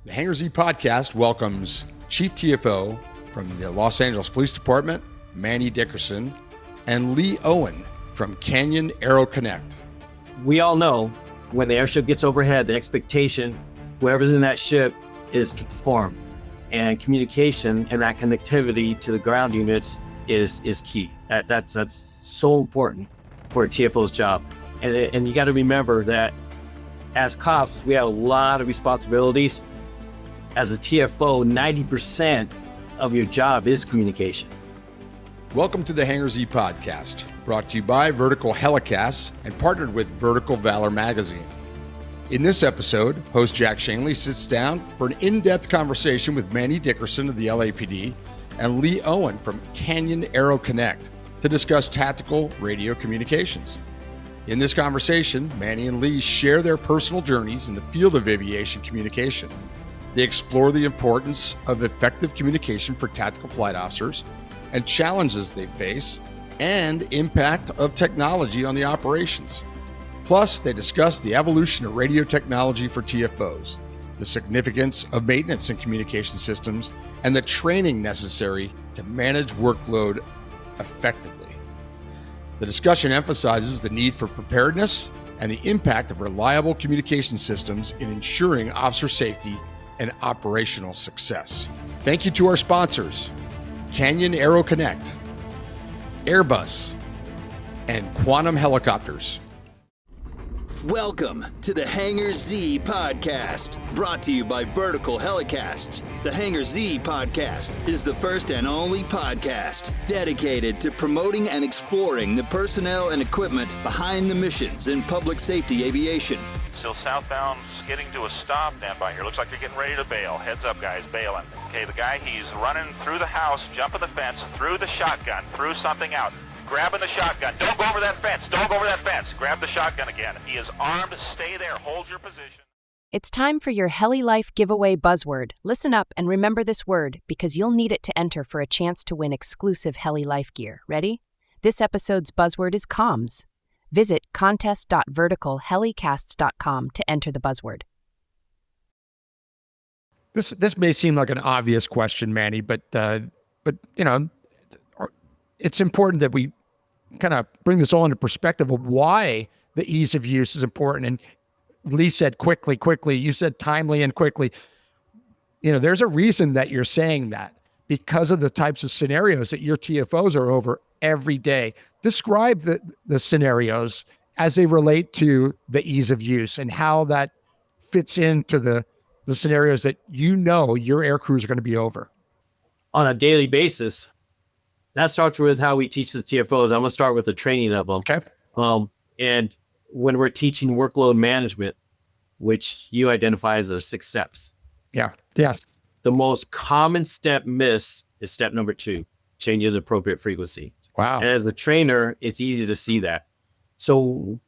The Hangar Z Podcast welcomes Chief TFO from the Los Angeles Police Department, Manny Dickerson, and Lee Owen from Canyon AeroConnect. We all know when the airship gets overhead, the expectation, whoever's in that ship, is to perform. And communication and that connectivity to the ground units is key. That's so important for a TFO's job. And you got to remember that as cops, we have a lot of responsibilities. As a TFO, 90% of your job is communication. Welcome to the Hangar Z Podcast, brought to you by Vertical Helicasts and partnered with Vertical Valor Magazine. In this episode, host Jack Schonely sits down for an in-depth conversation with Manny Dickerson of the LAPD and Lee Owen from Canyon AeroConnect to discuss tactical radio communications. In this conversation, Manny and Lee share their personal journeys in the field of aviation communication. They explore the importance of effective communication for tactical flight officers and challenges they face and impact of technology on the operations. Plus, they discuss the evolution of radio technology for TFOs, the significance of maintenance and communication systems, and the training necessary to manage workload effectively. The discussion emphasizes the need for preparedness and the impact of reliable communication systems in ensuring officer safety and operational success. Thank you to our sponsors, Canyon AeroConnect, Airbus, and Quantum Helicopters. Welcome to the Hangar Z Podcast, brought to you by Vertical Helicasts. The Hangar Z Podcast is the first and only podcast dedicated to promoting and exploring the personnel and equipment behind the missions in public safety aviation. Still southbound, skidding to a stop. Stand by here. Looks like you're getting ready to bail. Heads up, guys, bailing. Okay, the guy, he's running through the house, jumping the fence, through the shotgun, through something out. Grabbing the shotgun. Don't go over that fence. Don't go over that fence. Grab the shotgun again. He is armed. Stay there. Hold your position. It's time for your Heli Life giveaway buzzword. Listen up and remember this word because you'll need it to enter for a chance to win exclusive Heli Life gear. Ready? This episode's buzzword is comms. Visit contest.verticalhelicasts.com to enter the buzzword. This may seem like an obvious question, Manny, but you know, it's important that we kind of bring this all into perspective of why the ease of use is important. And Lee said quickly. You said timely and quickly. You know, there's a reason that you're saying that because of the types of scenarios that your TFOs are over every day. Describe the scenarios as they relate to the ease of use and how that fits into the scenarios that you know your air crews are going to be over. On a daily basis, that starts with how we teach the TFOs. I'm going to start with the training of them. Okay. And when we're teaching workload management, which you identify as the 6 steps. Yeah. Yes. The most common step missed is step number 2, changing the appropriate frequency. Wow. And as the trainer, it's easy to see that. So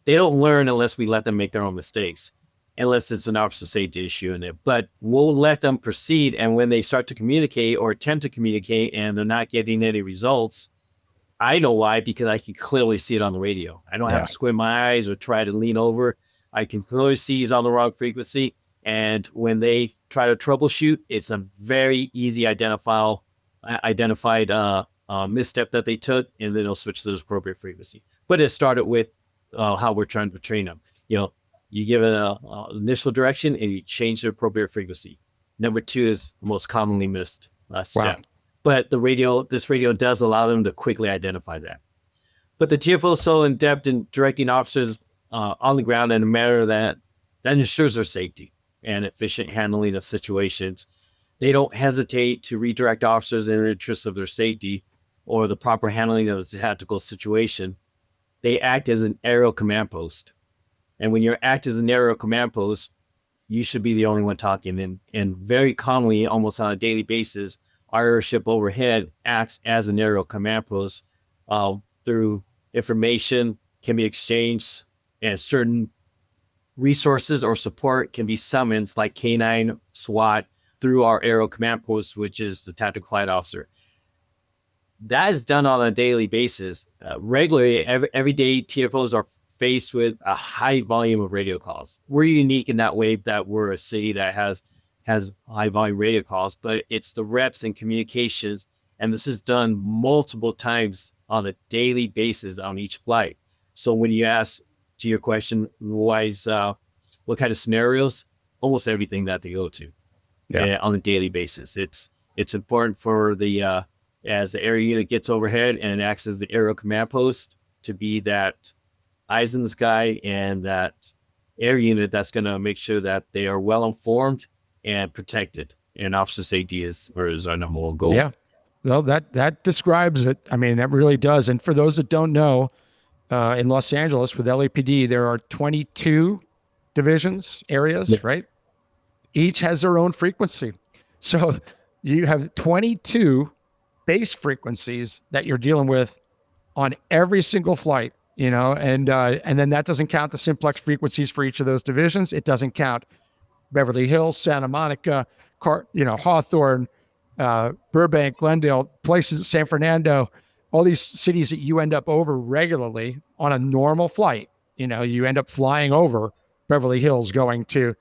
they don't learn unless we let them make their own mistakes, unless it's an officer safety issue in it. But we'll let them proceed. And when they start to communicate or attempt to communicate and they're not getting any results, I know why, because I can clearly see it on the radio. I don't have to squint my eyes or try to lean over. I can clearly see he's on the wrong frequency. And when they try to troubleshoot, it's a very easy identified misstep that they took, and then they'll switch to the appropriate frequency. But it started with how we're trying to train them. You know, you give it an initial direction and you change the appropriate frequency. Number 2 is the most commonly missed step. Wow. But this radio does allow them to quickly identify that. But the TFO is so in-depth in directing officers on the ground in a manner that ensures their safety and efficient handling of situations. They don't hesitate to redirect officers in the interest of their safety or the proper handling of the tactical situation. They act as an aerial command post. And when you act as an aerial command post, you should be the only one talking. And very commonly, almost on a daily basis, our airship overhead acts as an aerial command post through information can be exchanged and certain resources or support can be summoned like K9, SWAT, through our aerial command post, which is the tactical flight officer. That is done on a daily basis. Regularly, every day, TFOs are faced with a high volume of radio calls. We're unique in that way that we're a city that has has high volume radio calls, but it's the reps and communications. And this is done multiple times on a daily basis on each flight. So when you ask to your question, what kind of scenarios, almost everything that they go to on a daily basis. It's important for the, as the air unit gets overhead and acts as the aerial command post, to be that eyes in the sky and that air unit that's going to make sure that they are well informed and protected. And officer safety is our number one goal. Yeah. Well, that describes it. I mean, that really does. And for those that don't know, in Los Angeles with LAPD, there are 22 divisions, areas, right? Each has their own frequency. So you have 22 base frequencies that you're dealing with on every single flight, and then that doesn't count the simplex frequencies for each of those divisions. It doesn't count Beverly Hills, Santa Monica, Hawthorne, Burbank, Glendale, places, San Fernando, all these cities that you end up over regularly on a normal flight. You end up flying over Beverly Hills going to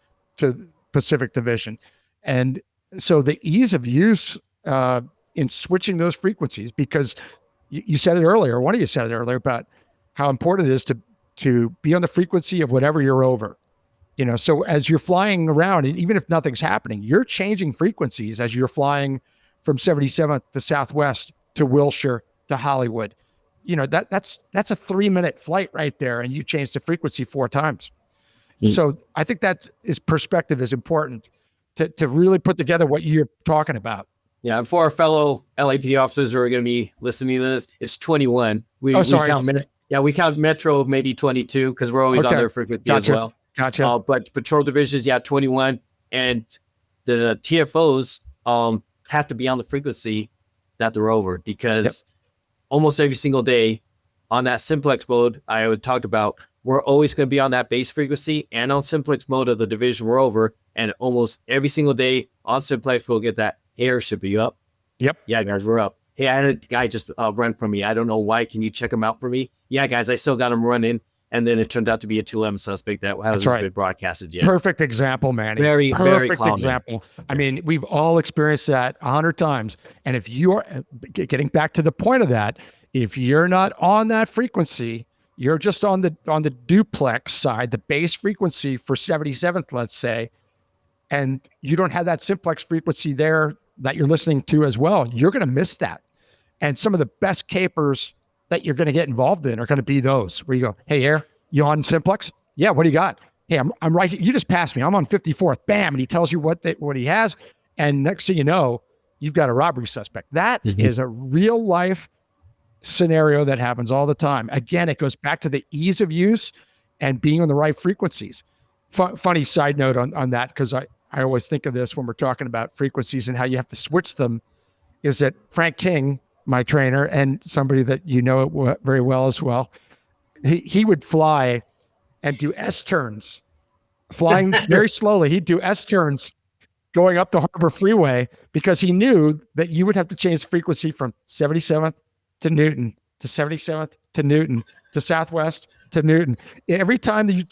Pacific Division. And so the ease of use in switching those frequencies, because you said it earlier, one of you said it earlier about how important it is to be on the frequency of whatever you're over. So as you're flying around, and even if nothing's happening, you're changing frequencies as you're flying from 77th to Southwest to Wilshire to Hollywood. That's a 3-minute flight right there, and you change the frequency 4 times. So I think that perspective is important to really put together what you're talking about. Yeah, and for our fellow LAPD officers who are going to be listening to this, it's 21. We count Metro maybe 22 because we're always on their frequency as well. Gotcha. But patrol divisions, 21. And the TFOs have to be on the frequency that they're over, because almost every single day on that simplex mode I talked about, we're always going to be on that base frequency and on simplex mode of the division we're over. And almost every single day on simplex, we'll get that air should be up. Yep. Yeah, guys, we're up. Hey, I had a guy just run from me. I don't know why. Can you check him out for me? Yeah, guys, I still got him running. And then it turns out to be a 211 suspect that hasn't been broadcasted yet. Perfect example, Manny. Very common example. I mean, we've all experienced that 100 times. And if you're getting back to the point of that, if you're not on that frequency, you're just on the duplex side, the base frequency for 77th, let's say, and you don't have that simplex frequency there that you're listening to as well, you're going to miss that. And some of the best capers that you're going to get involved in are going to be those where you go, hey, Air, you on simplex? Yeah, what do you got? Hey, I'm right here. You just passed me. I'm on 54th. Bam. And he tells you what he has. And next thing you know, you've got a robbery suspect. That is a real life scenario that happens all the time. Again, it goes back to the ease of use and being on the right frequencies. Funny side note on that, because I always think of this when we're talking about frequencies and how you have to switch them, is that Frank King, my trainer, and somebody that you know very well as well, he would fly and do S-turns, flying very slowly. He'd do S-turns going up the Harbor Freeway because he knew that you would have to change the frequency from 77th to Newton, to 77th to Newton, to Southwest to Newton. Every time that you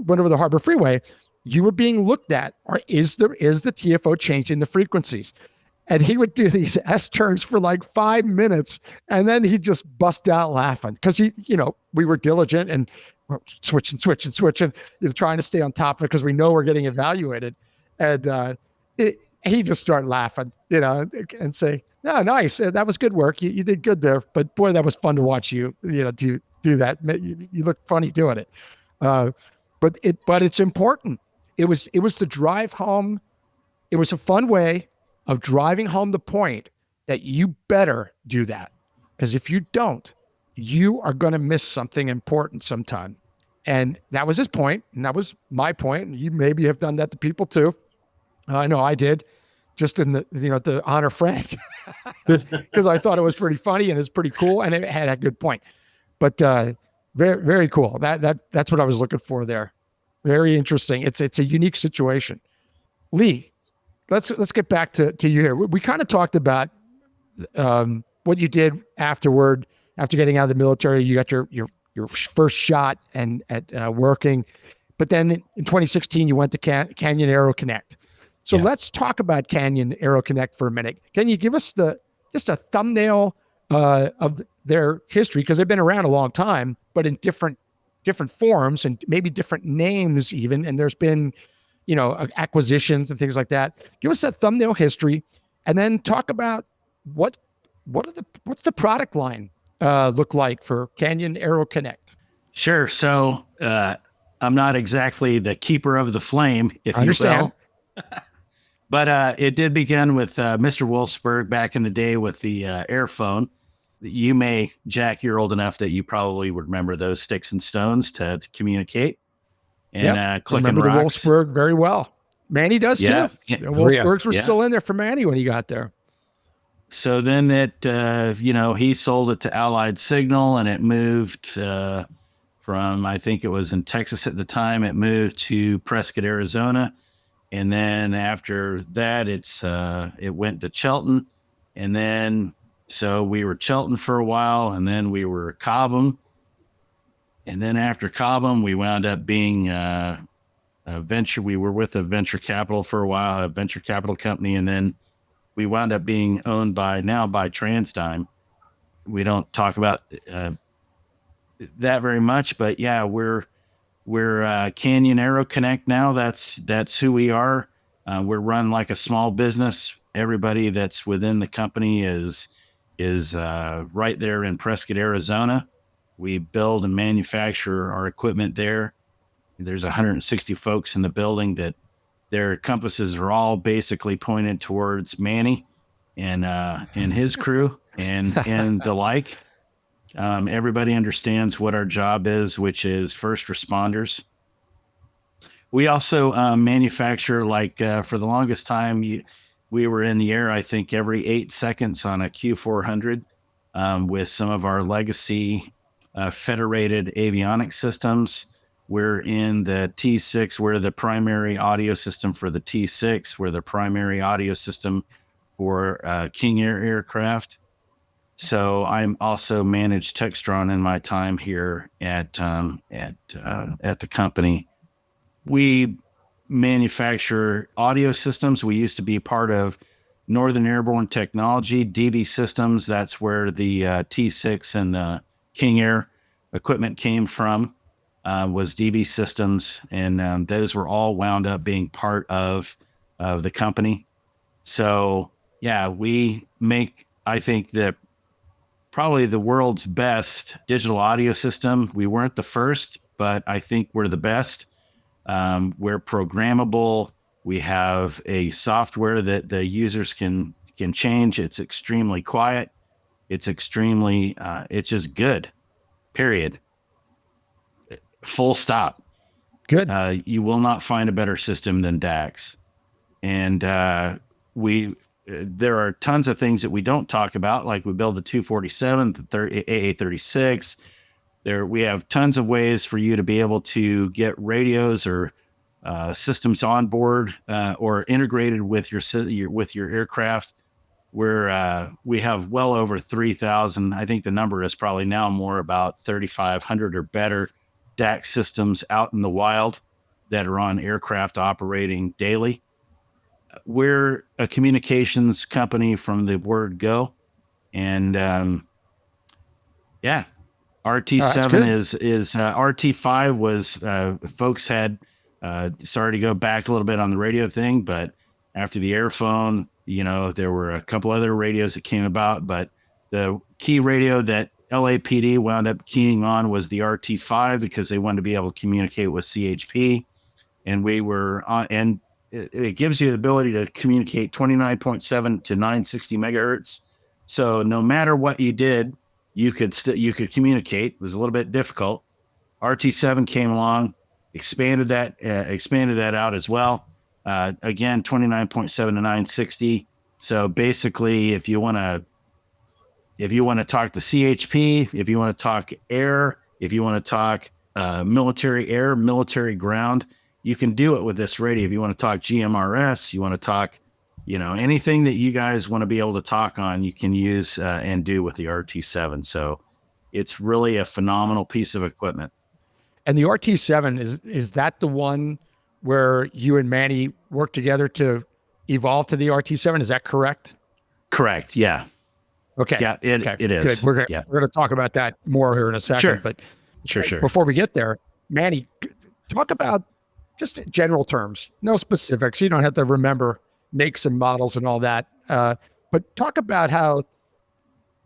went over the Harbor Freeway, you were being looked at, or is the TFO changing the frequencies? And he would do these S-turns for like 5 minutes, and then he'd just bust out laughing because we were diligent and switching, trying to stay on top of it because we know we're getting evaluated. And he just started laughing, and say, "No, nice, that was good work. You did good there, but boy, that was fun to watch you, do that. You look funny doing it." But it's important. It was the drive home. It was a fun way of driving home the point that you better do that. Because if you don't, you are going to miss something important sometime. And that was his point, and that was my point. And you maybe have done that to people too. I know I did, just in to honor Frank, because I thought it was pretty funny and it's pretty cool, and it had a good point. But very, very cool. That's what I was looking for there. Very interesting. It's a unique situation. Lee, let's get back to you here. We kind of talked about what you did afterward, after getting out of the military. You got your first shot and at working, but then in 2016 you went to Canyon AeroConnect. So let's talk about Canyon AeroConnect for a minute. Can you give us just a thumbnail of their history? Because they've been around a long time, but in different forms and maybe different names even. And there's been, acquisitions and things like that. Give us that thumbnail history, and then talk about what's the product line look like for Canyon AeroConnect. Sure. So I'm not exactly the keeper of the flame, if you will. But it did begin with Mr. Wolfsburg back in the day with the Airphone. You may, Jack, you're old enough that you probably would remember those sticks and stones to communicate. And clicking remember rocks. the Wolfsburg very well. Manny does too. The Wolfsburgs were still in there for Manny when he got there. So then he sold it to Allied Signal, and it moved from, I think it was in Texas at the time, it moved to Prescott, Arizona. And then after that, it went to Chelton. And then, so we were Chelton for a while, and then we were Cobham. And then after Cobham, we wound up being a venture. We were with a venture capital for a while, a venture capital company. And then we wound up being owned by TransDigm. We don't talk about that very much, but yeah, we're Canyon AeroConnect now. That's who we are. We're run like a small business. Everybody that's within the company is right there in Prescott, Arizona. We build and manufacture our equipment there. There's 160 folks in the building that their compasses are all basically pointed towards Manny and his crew and the like. Everybody understands what our job is, which is first responders. We also manufacture, for the longest time, we were in the air, I think, every 8 seconds on a Q400 with some of our legacy federated avionics systems. We're in the T6. We're the primary audio system for the T6. We're the primary audio system for King Air aircraft. So I'm also managed Textron in my time here at the company. We manufacture audio systems. We used to be part of Northern Airborne Technology, DB Systems. That's where the T6 and the King Air equipment came from, was DB Systems. And those were all wound up being part of the company. So, yeah, we make, I think, probably the world's best digital audio system. We weren't the first, but I think we're the best. We're programmable. We have a software that the users can change. It's extremely quiet. It's just good, period. Full stop. Good. You will not find a better system than DAX. And there are tons of things that we don't talk about, like we build the 247, the AA36. We have tons of ways for you to be able to get radios or systems on board or integrated with your aircraft. We have well over 3,000. I think the number is probably now more about 3,500 or better DAC systems out in the wild that are on aircraft operating daily. We're a communications company from the word go. And RT7 is RT5 was folks had sorry to go back a little bit on the radio thing, but after the Airphone, there were a couple other radios that came about, but the key radio that LAPD wound up keying on was the RT5 because they wanted to be able to communicate with CHP, and we were on, and it gives you the ability to communicate 29.7 to 960 megahertz. So no matter what you did, you could communicate. It was a little bit difficult. RT7 came along, expanded that out as well. Again, 29.7 to 960. So basically, if you want to talk to CHP, if you want to talk air, if you want to talk military air, military ground, you can do it with this radio. If you want to talk GMRS, you want to talk, anything that you guys want to be able to talk on, you can use and do with the RT7. So it's really a phenomenal piece of equipment. And the RT7, is that the one where you and Manny worked together to evolved to the RT7. Is that correct? Correct. Yeah. Okay. Yeah, it is. Good. We're Yeah. going to talk about that more here in a second. Sure. But Sure. before we get there, Manny, talk about just general terms, no specifics. You don't have to remember makes and models and all that. But talk about how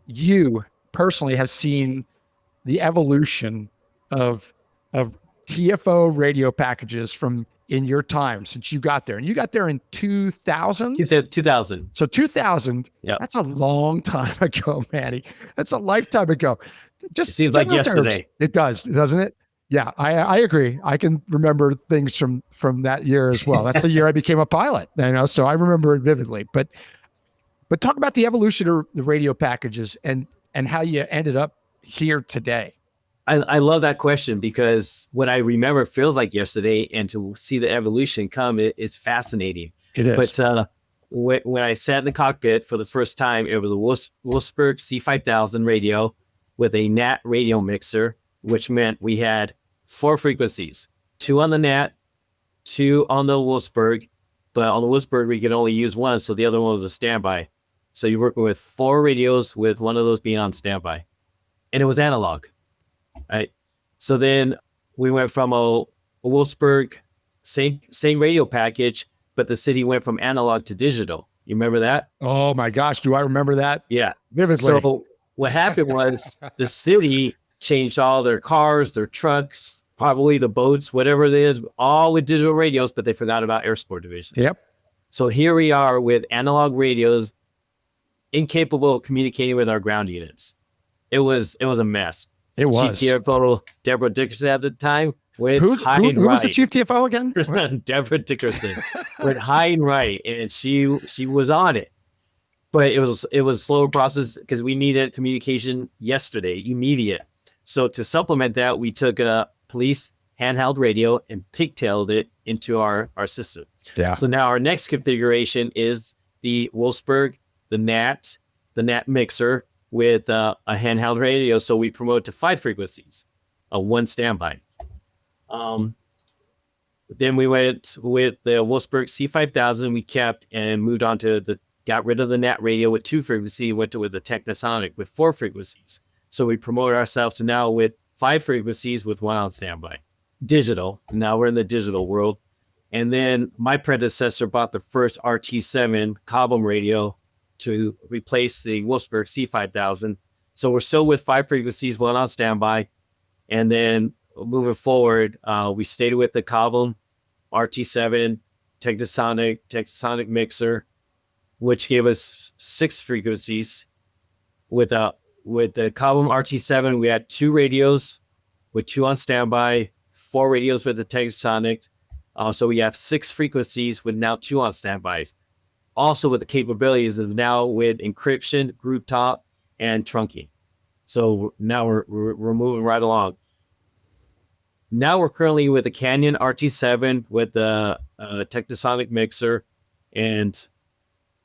you personally have seen the evolution of TFO radio packages from in your time since you got there. And you got there in 2000? 2000. So 2000, Yep. That's a long time ago, Manny. That's a lifetime ago. Just It seems like general terms. yesterday. It does, doesn't it? Yeah, I agree. I can remember things from that year as well. That's the year I became a pilot, so I remember it vividly. But talk about the evolution of the radio packages and how you ended up here today. I love that question because what I remember feels like yesterday, and to see the evolution come, it's fascinating. It is. But when I sat in the cockpit for the first time, it was a Wolfsburg C5000 radio with a NAT radio mixer, which meant we had 4 frequencies, 2 on the NAT, 2 on the Wolfsburg. But on the Wolfsburg, we could only use 1, so the other one was a standby. So you're working with 4 radios with one of those being on standby. And it was analog. Right. So then we went from a Wolfsburg, same radio package, but the city went from analog to digital. You remember that? Oh my gosh, do I remember that? Yeah. Vividly. So what happened was the city changed all their cars, their trucks, probably the boats, whatever it is, all with digital radios, but they forgot about Air Sport Division. Yep. So here we are with analog radios, incapable of communicating with our ground units. It was a mess. It was. Chief TFO Deborah Dickerson at the time went Who high and was right. the chief TFO again? Deborah Dickerson went high and right, and she was on it. But it was a slower process because we needed communication yesterday, immediate. So to supplement that, we took a police handheld radio and pigtailed it into our system. Yeah. So now our next configuration is the Wolfsburg, the NAT mixer with a handheld radio. So we promote to 5 frequencies, 1 standby. Then we went with the Wolfsburg C5000. We kept and moved on to got rid of the NAT radio with 2 frequencies, went to with the Technosonic with 4 frequencies. So we promoted ourselves to now with 5 frequencies with 1 on standby. Digital. Now we're in the digital world. And then my predecessor bought the first RT7 Cobham radio to replace the Wolfsburg C5000. So we're still with 5 frequencies, 1 on standby. And then moving forward, we stayed with the Cobham RT7 Technosonic mixer, which gave us 6 frequencies. With the Cobham RT7, we had 2 radios with 2 on standby, 4 radios with the Technosonic. So we have 6 frequencies with now 2 on standbys. Also with the capabilities of now with encryption, group talk, and trunking. So now we're moving right along. Now we're currently with the Canyon RT7 with the Technosonic mixer and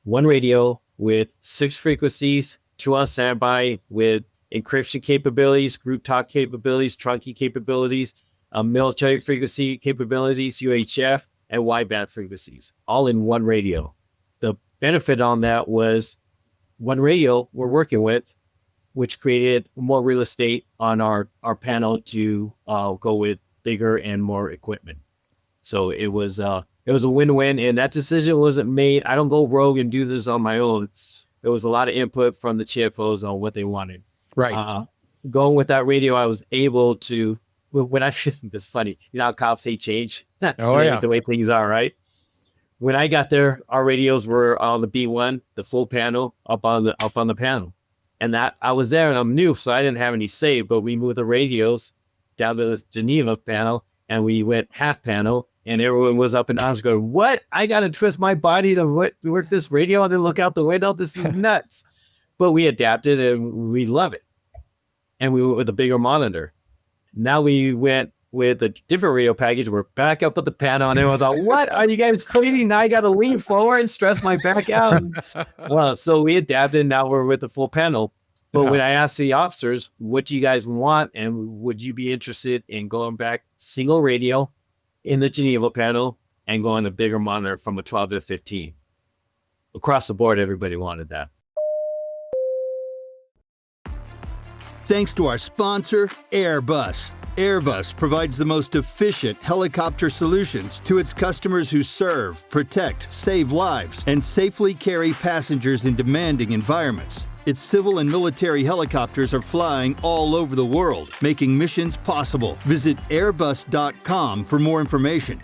1 radio with 6 frequencies, 2 on standby with encryption capabilities, group talk capabilities, trunking capabilities, military frequency capabilities, UHF, and wideband frequencies, all in 1 radio. The benefit on that was 1 radio we're working with, which created more real estate on our panel to go with bigger and more equipment. So it was a win-win, and that decision wasn't made. I don't go rogue and do this on my own. There was a lot of input from the TFOs on what they wanted. Right. Going with that radio, I was able to. When it's funny, you know how cops hate change. Oh yeah, the way things are, right? When I got there, our radios were on the B1, the full panel up on the panel, and that I was there and I'm new, so I didn't have any say. But we moved the radios down to this Geneva panel, and we went half panel, and everyone was up in arms going, "What? I got to twist my body to work this radio and then look out the window? This is nuts!" But we adapted and we love it, and we went with a bigger monitor. Now we went with a different radio package. We're back up at the panel, and everyone's like, "What? Are you guys crazy? Now I got to lean forward and stress my back out." Well, so we adapted. Now we're with the full panel. But when I asked the officers, "What do you guys want? And would you be interested in going back single radio in the Geneva panel and going a bigger monitor from a 12 to 15?" across the board, everybody wanted that. Thanks to our sponsor, Airbus. Airbus provides the most efficient helicopter solutions to its customers who serve, protect, save lives, and safely carry passengers in demanding environments. Its civil and military helicopters are flying all over the world, making missions possible. Visit airbus.com for more information.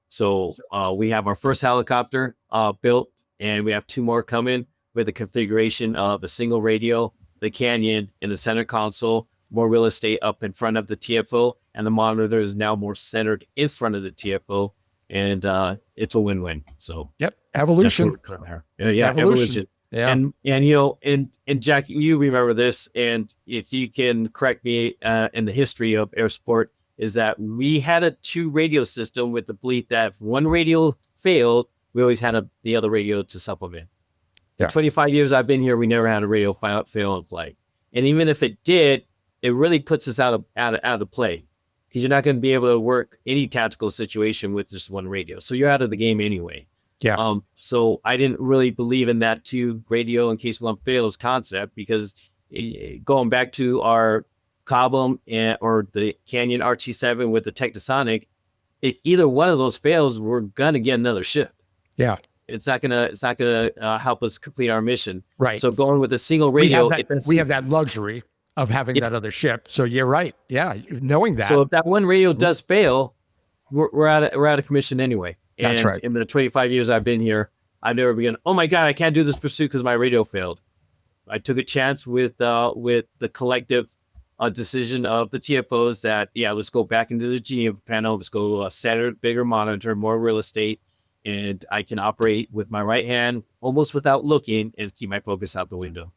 So we have our first helicopter built, and we have 2 more coming with a configuration of a single radio, the Canyon in the center console, more real estate up in front of the TFO, and the monitor is now more centered in front of the TFO, and it's a win-win. So evolution. Evolution. Yeah. And you know, and Jack, you remember this, and if you can correct me in the history of air sport, is that we had a 2 radio system with the belief that if one radio failed, we always had the other radio to supplement. Yeah. 25 years I've been here, we never had a radio fail in flight. And even if it did, it really puts us out of play, because you're not going to be able to work any tactical situation with just one radio. So you're out of the game anyway. Yeah. So I didn't really believe in that 2 radio in case one fails concept, because going back to our Cobham or the Canyon RT7 with the Technosonic, if either one of those fails, we're gonna get another ship. Yeah. It's not gonna help us complete our mission. Right. So going with a single radio, we have that luxury of having that other ship. So you're right. Yeah. Knowing that. So if that one radio does fail, we're out of commission anyway. That's right. In the 25 years I've been here, I've never been, oh my God, I can't do this pursuit because my radio failed. I took a chance with the collective decision of the TFOs that, let's go back into the GM panel. Let's go center, bigger monitor, more real estate. And I can operate with my right hand almost without looking and keep my focus out the window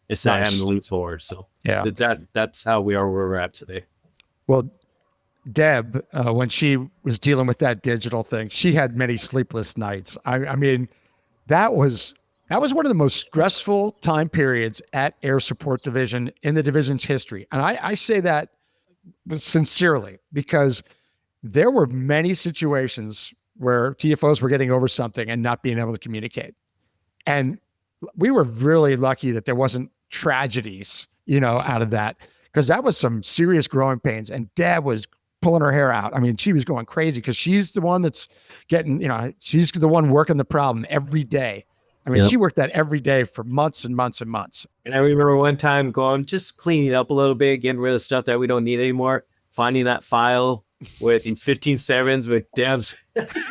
instead of having to leap forward. So that's how we are where we're at today. Well, Deb, when she was dealing with that digital thing, she had many sleepless nights. I mean, that was one of the most stressful time periods at Air Support Division in the division's history. And I say that sincerely, because there were many situations where TFOs were getting over something and not being able to communicate. And we were really lucky that there wasn't tragedies, out of that, because that was some serious growing pains. And Deb was pulling her hair out. I mean, she was going crazy because she's the one that's getting, she's the one working the problem every day. I mean, She worked that every day for months and months and months. And I remember one time going, just cleaning up a little bit, getting rid of stuff that we don't need anymore, finding that file with these 15/7s with Deb's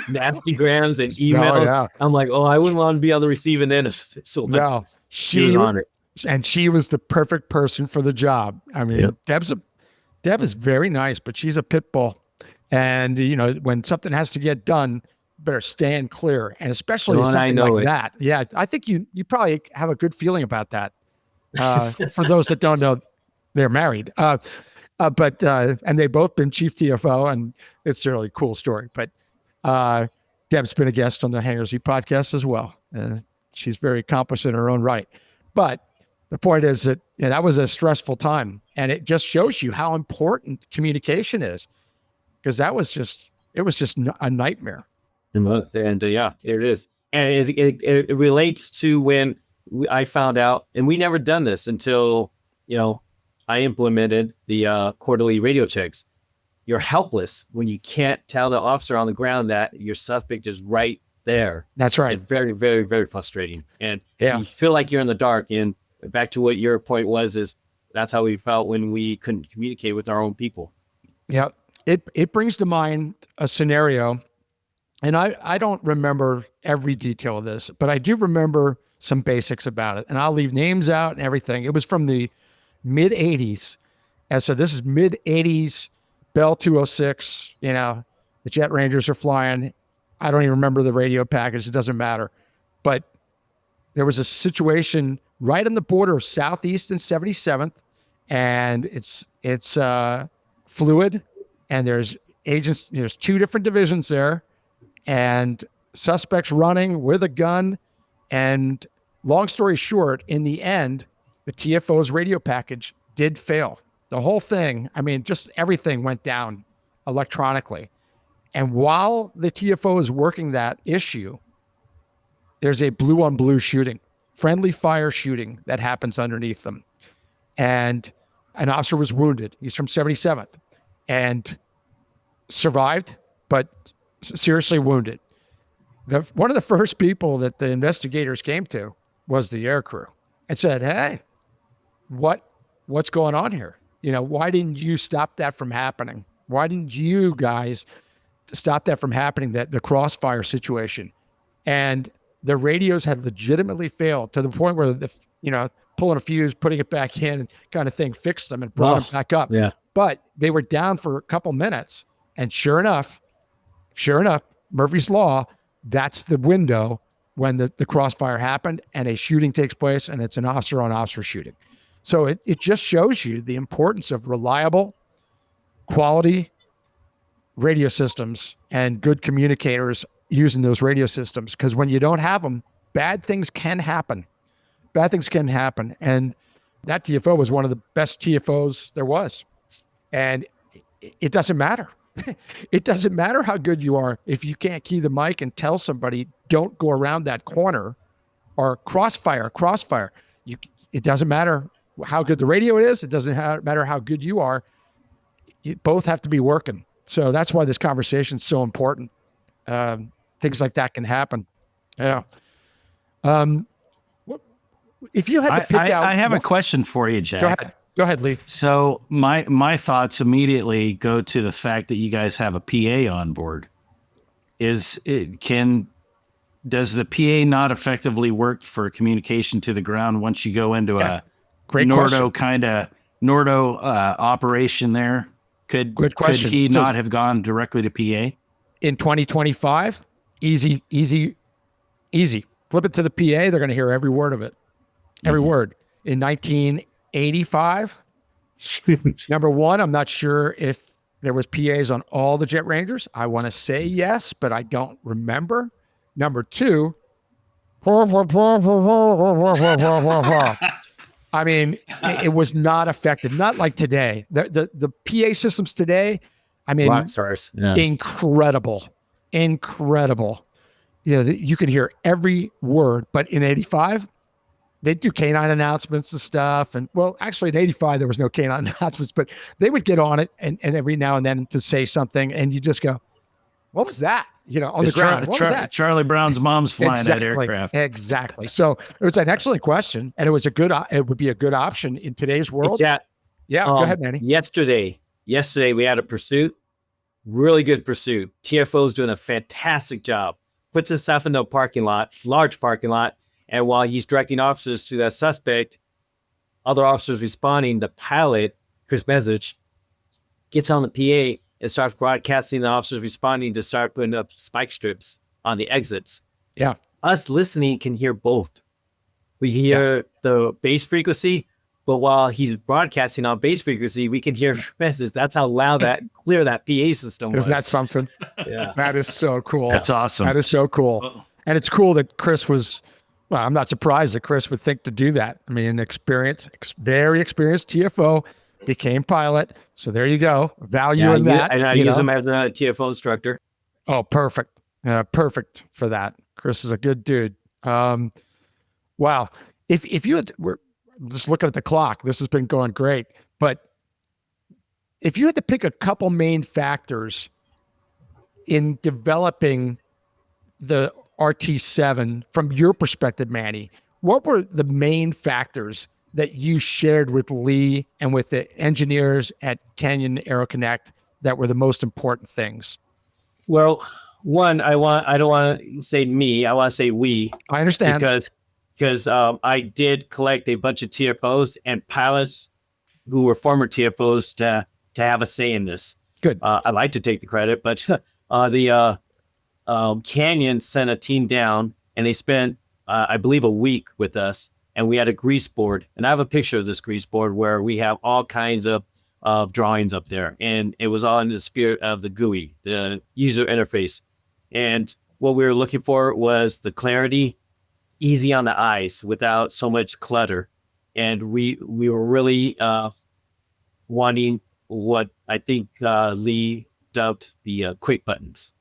nasty grams and emails. Oh, yeah. I'm like, I wouldn't want to be on the receiving end of it. So no, she was on it. And she was the perfect person for the job. I mean, Deb is very nice, but she's a pit bull. And, when something has to get done, better stand clear. And especially something like that. Yeah, I think you probably have a good feeling about that. For those that don't know, they're married. But and they've both been chief TFO, and it's a really cool story. But Deb's been a guest on the Hangar Z podcast as well. She's very accomplished in her own right. But the point is that that was a stressful time, and it just shows you how important communication is, because it was just a nightmare. And it is, and it relates to when I found out, and we never done this until I implemented the quarterly radio checks. You're helpless when you can't tell the officer on the ground that your suspect is right there. That's right. It's very, very, very frustrating, and you feel like you're in the dark. And back to what your point was, is that's how we felt when we couldn't communicate with our own people. Yeah. It brings to mind a scenario, and I don't remember every detail of this, but I do remember some basics about it, and I'll leave names out and everything. It was from the mid 80s. And so this is mid 80s, Bell 206, the Jet Rangers are flying. I don't even remember the radio package. It doesn't matter. But there was a situation right on the border of Southeast and 77th, and it's fluid, and there's agents, there's 2 different divisions there, and suspects running with a gun. And long story short, in the end, the TFO's radio package did fail. The whole thing, I mean, just everything went down electronically. And while the TFO is working that issue, there's a blue on blue shooting, friendly fire shooting that happens underneath them. And an officer was wounded. He's from 77th and survived, but seriously wounded. One of the first people that the investigators came to was the air crew and said, hey, what's going on here? Why didn't you stop that from happening? Why didn't you guys stop that from happening, the crossfire situation? And the radios had legitimately failed to the point where pulling a fuse, putting it back in kind of thing, fixed them and brought them back up. Yeah. But they were down for a couple minutes. And sure enough, Murphy's Law, that's the window when the crossfire happened and a shooting takes place, and it's an officer on officer shooting. So it just shows you the importance of reliable, quality radio systems and good communicators using those radio systems. Because when you don't have them, bad things can happen. And that TFO was one of the best TFOs there was. And it doesn't matter. It doesn't matter how good you are if you can't key the mic and tell somebody, don't go around that corner, or crossfire. It doesn't matter how good the radio is. It doesn't matter how good you are. You both have to be working. So that's why this conversation is so important. Things like that can happen. Yeah. If you had to pick out, I have a question for you, Jack. Go ahead, Lee. So my thoughts immediately go to the fact that you guys have a PA on board. Does the PA not effectively work for communication to the ground once you go into a great Nordo operation there? Could he not have gone directly to PA? In 2025, easy. Flip it to the PA, they're going to hear every word of it. Every word. In 1985, number one, I'm not sure if there was PAs on all the Jet Rangers. I want to say yes, but I don't remember. Number two, I mean, it was not effective. Not like today. The PA systems today, I mean, Rockstars. Yeah. Incredible. You can hear every word, but in 85, they do canine announcements and stuff. And well, actually in 85, there was no canine announcements, but they would get on it and every now and then to say something. And you just go, what was that? On the ground. What was that? Charlie Brown's mom's flying that aircraft. Exactly. So it was an excellent question. And it would be a good option in today's world. Yeah. Go ahead, Manny. Yesterday we had a pursuit, really good pursuit. TFO's doing a fantastic job. Puts himself in a large parking lot. And while he's directing officers to that suspect, other officers responding, the pilot, Chris Message, gets on the PA and starts broadcasting the officers responding to start putting up spike strips on the exits. Yeah. Us listening can hear both. We hear the bass frequency, but while he's broadcasting on bass frequency, we can hear message. That's how loud clear that PA system was. Isn't that something? Yeah. That is so cool. That's awesome. That is so cool. Oh. And it's cool that Chris was, well, I'm not surprised that Chris would think to do that. I mean, very experienced TFO, became pilot. So there you go. Value in that. And I use him as a TFO instructor. Oh, perfect. Perfect for that. Chris is a good dude. Wow. If you had, we're just looking at the clock, this has been going great, but if you had to pick a couple main factors in developing the RT7 from your perspective, Manny, what were the main factors that you shared with Lee and with the engineers at Canyon AeroConnect that were the most important things? Well, one, I don't want to say me, I want to say we. I understand. Because I did collect a bunch of TFOs and pilots who were former TFOs to have a say in this. Good. I'd like to take the credit, but the Canyon sent a team down and they spent, I believe, a week with us. And we had a grease board. And I have a picture of this grease board where we have all kinds of drawings up there. And it was all in the spirit of the GUI, the user interface. And what we were looking for was the clarity, easy on the eyes without so much clutter. And we were really wanting what I think Lee dubbed the quick buttons.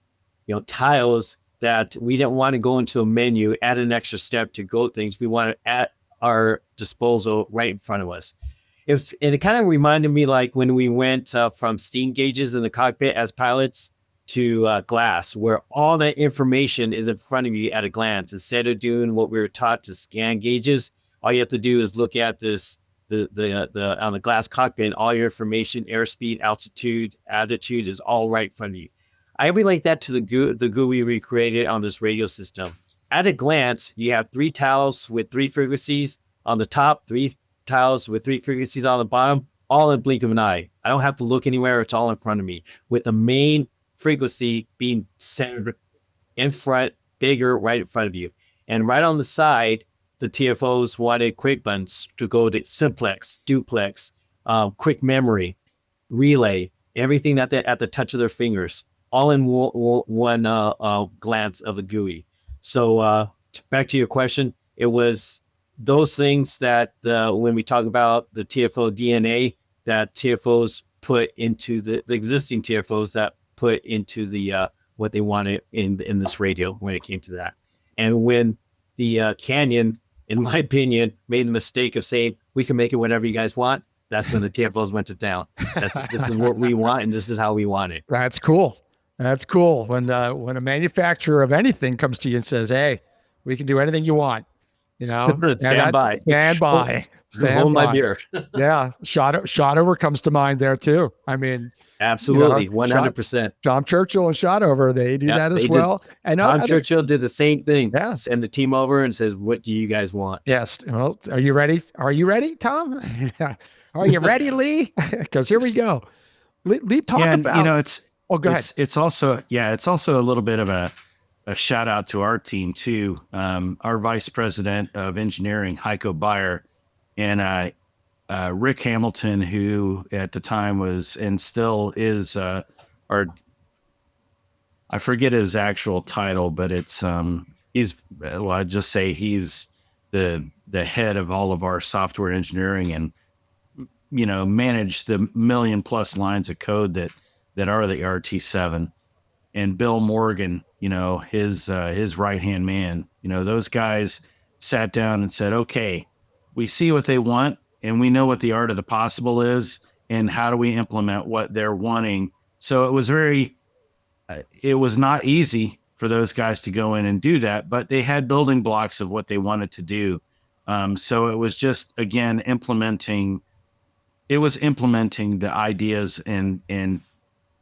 Tiles that we didn't want to go into a menu, add an extra step to go things. We wanted at our disposal right in front of us. And it kind of reminded me like when we went from steam gauges in the cockpit as pilots to glass, where all that information is in front of you at a glance. Instead of doing what we were taught to scan gauges, all you have to do is look at this the on the glass cockpit, and all your information, airspeed, altitude, attitude is all right in front of you. I relate that to the GUI we created on this radio system. At a glance, you have 3 tiles with 3 frequencies on the top, 3 tiles with 3 frequencies on the bottom, all in a blink of an eye. I don't have to look anywhere. It's all in front of me, with the main frequency being centered in front, bigger, right in front of you. And right on the side, the TFOs wanted quick buttons to go to simplex, duplex, quick memory, relay, everything at the touch of their fingers, all in one glance of the GUI. So back to your question, it was those things that when we talk about the TFO DNA, that TFOs put into the existing TFOs that put into the what they wanted in this radio when it came to that. And when the Canyon, in my opinion, made the mistake of saying, we can make it whatever you guys want, that's when the TFOs went to town. This is what we want, and this is how we want it. That's cool. That's cool. When a manufacturer of anything comes to you and says, hey, we can do anything you want, you know, stand by. Hold my beer. Yeah. Shotover comes to mind there too. I mean, absolutely, 100%. Tom Churchill and Shotover, they do that as well. And Tom Churchill did the same thing. Yeah. Send the team over and says, what do you guys want? Yes. Well, are you ready? Are you ready, Tom? Are you ready, Lee? Because here we go. Lee, talk about. You know, it's. Oh, go ahead. It's also a little bit of a shout out to our team too. Our vice president of engineering, Heiko Bayer, and Rick Hamilton, who at the time was and still is I forget his actual title, but it's I'd just say he's the head of all of our software engineering, and you know, manage the 1 million+ lines of code that are the RT7. And Bill Morgan, you know, his right-hand man, you know, those guys sat down and said, okay, we see what they want and we know what the art of the possible is, and how do we implement what they're wanting. So it was not easy for those guys to go in and do that, but they had building blocks of what they wanted to do. So it was just, again, implementing the ideas and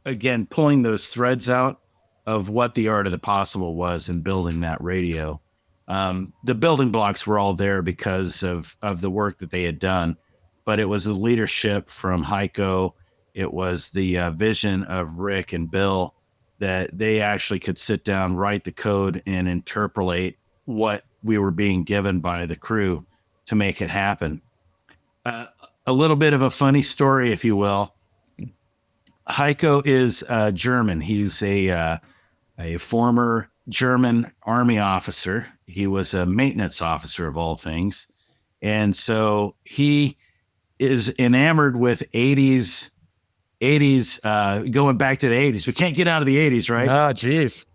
again, pulling those threads out of what the art of the possible was and building that radio. The building blocks were all there because of the work that they had done, but it was the leadership from Heiko. It was the vision of Rick and Bill that they actually could sit down, write the code, and interpolate what we were being given by the crew to make it happen. A little bit of a funny story, if you will. Heiko is German. He's a former German army officer. He was a maintenance officer of all things. And so he is enamored with 80s, going back to the 80s. We can't get out of the 80s, right? Oh, geez.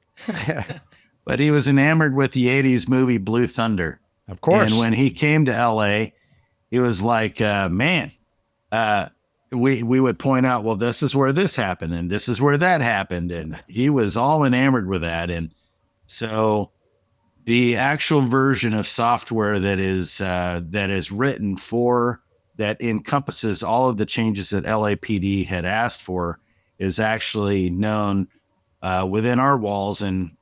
But he was enamored with the 80s movie Blue Thunder. Of course. And when he came to LA, he was like, we would point out, well, this is where this happened and this is where that happened. And he was all enamored with that. And so the actual version of software that is written for, that encompasses all of the changes that LAPD had asked for, is actually known within our walls and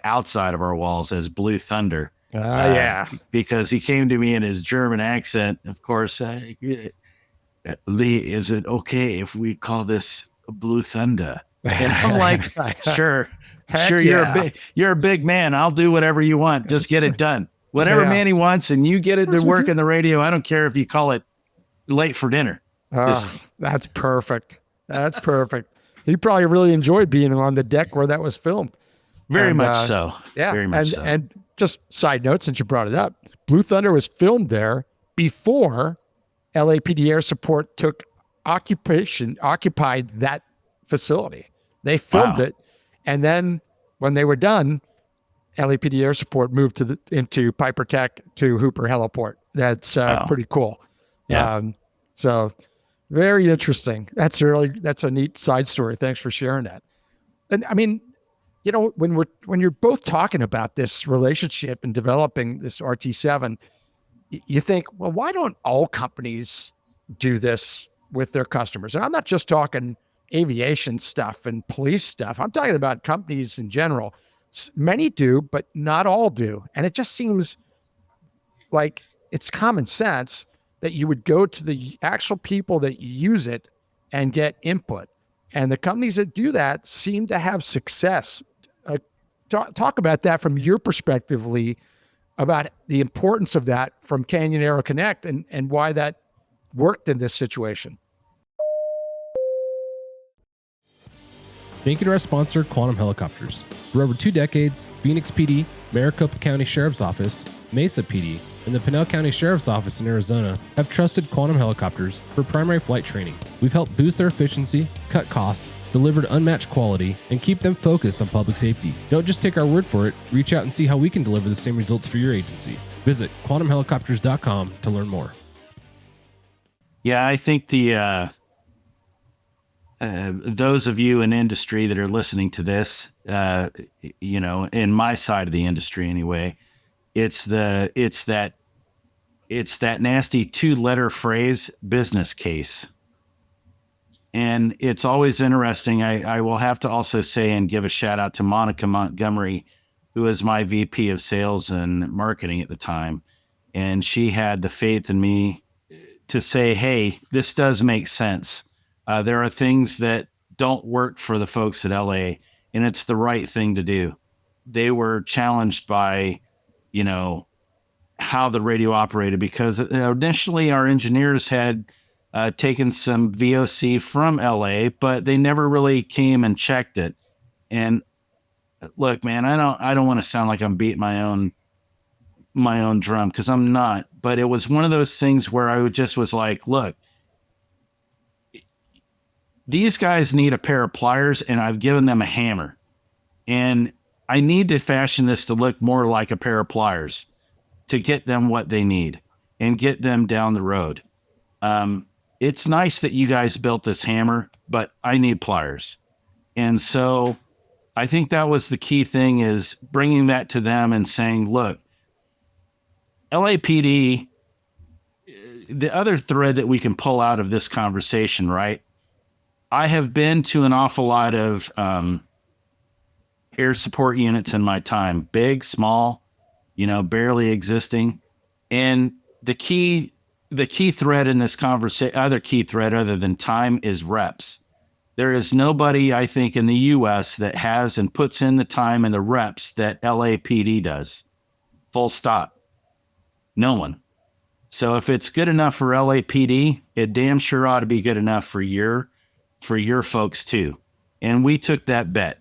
outside of our walls as Blue Thunder. Yeah. Because he came to me in his German accent, of course. Lee, is it okay if we call this Blue Thunder? And I'm like, sure. Sure, yeah. You're a big man. I'll do whatever you want. Just get it done. Whatever Manny wants, and you get it to work in the radio. I don't care if you call it late for dinner. That's perfect. That's perfect. He probably really enjoyed being on the deck where that was filmed. Very much so. Yeah. Very much so. And just side note, since you brought it up, Blue Thunder was filmed there before LAPD Air Support occupied that facility. They filmed it. And then when they were done, LAPD air support moved into Piper Tech to Hooper Heliport. That's pretty cool. Yeah. So very interesting. That's a neat side story. Thanks for sharing that. And I mean, when you're both talking about this relationship and developing this RT7, you think, well, why don't all companies do this with their customers? And I'm not just talking aviation stuff and police stuff. I'm talking about companies in general. Many do, but not all do. And it just seems like it's common sense that you would go to the actual people that use it and get input. And the companies that do that seem to have success. Talk about that from your perspective, Lee, about the importance of that from Canyon AeroConnect and why that worked in this situation. Thank you to our sponsor, Quantum Helicopters. For over 2 decades, Phoenix PD, Maricopa County Sheriff's Office, Mesa PD, and the Pinal County Sheriff's Office in Arizona have trusted Quantum Helicopters for primary flight training. We've helped boost their efficiency, cut costs, delivered unmatched quality, and keep them focused on public safety. Don't just take our word for it. Reach out and see how we can deliver the same results for your agency. Visit quantumhelicopters.com to learn more. Yeah, I think those of you in industry that are listening to this, in my side of the industry anyway, it's that nasty 2-letter phrase, business case. And it's always interesting. I will have to also say and give a shout out to Monica Montgomery, who was my VP of sales and marketing at the time. And she had the faith in me to say, hey, this does make sense. There are things that don't work for the folks at LA, and it's the right thing to do. They were challenged by, how the radio operated, because initially our engineers had taken some VOC from LA, but they never really came and checked it. And look, man, I don't want to sound like I'm beating my own drum, because I'm not. But it was one of those things where I just was like, look, these guys need a pair of pliers, and I've given them a hammer. And I need to fashion this to look more like a pair of pliers to get them what they need and get them down the road. It's nice that you guys built this hammer, but I need pliers. And so I think that was the key thing, is bringing that to them and saying, look, LAPD, the other thread that we can pull out of this conversation, right? I have been to an awful lot of air support units in my time, big, small, barely existing. And the key thread in this conversation, other key thread other than time, is reps. There is nobody, I think, in the U.S. that has and puts in the time and the reps that LAPD does. Full stop. No one. So if it's good enough for LAPD, it damn sure ought to be good enough for your folks too. And we took that bet.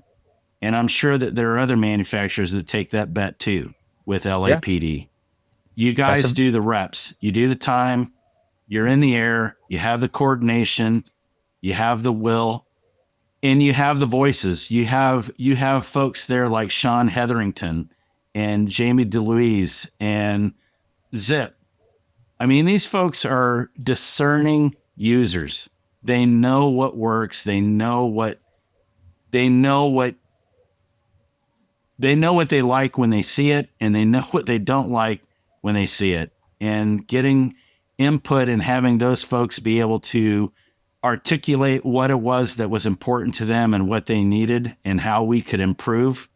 And I'm sure that there are other manufacturers that take that bet too with LAPD. Yeah. You guys do the reps. You do the time. You're in the air. You have the coordination. You have the will. And you have the voices. You have folks there like Sean Hetherington and Jamie DeLuise and Zip. I mean, these folks are discerning users. They know what works. They know what they like when they see it, and they know what they don't like when they see it. And getting input and having those folks be able to articulate what it was that was important to them and what they needed and how we could improve.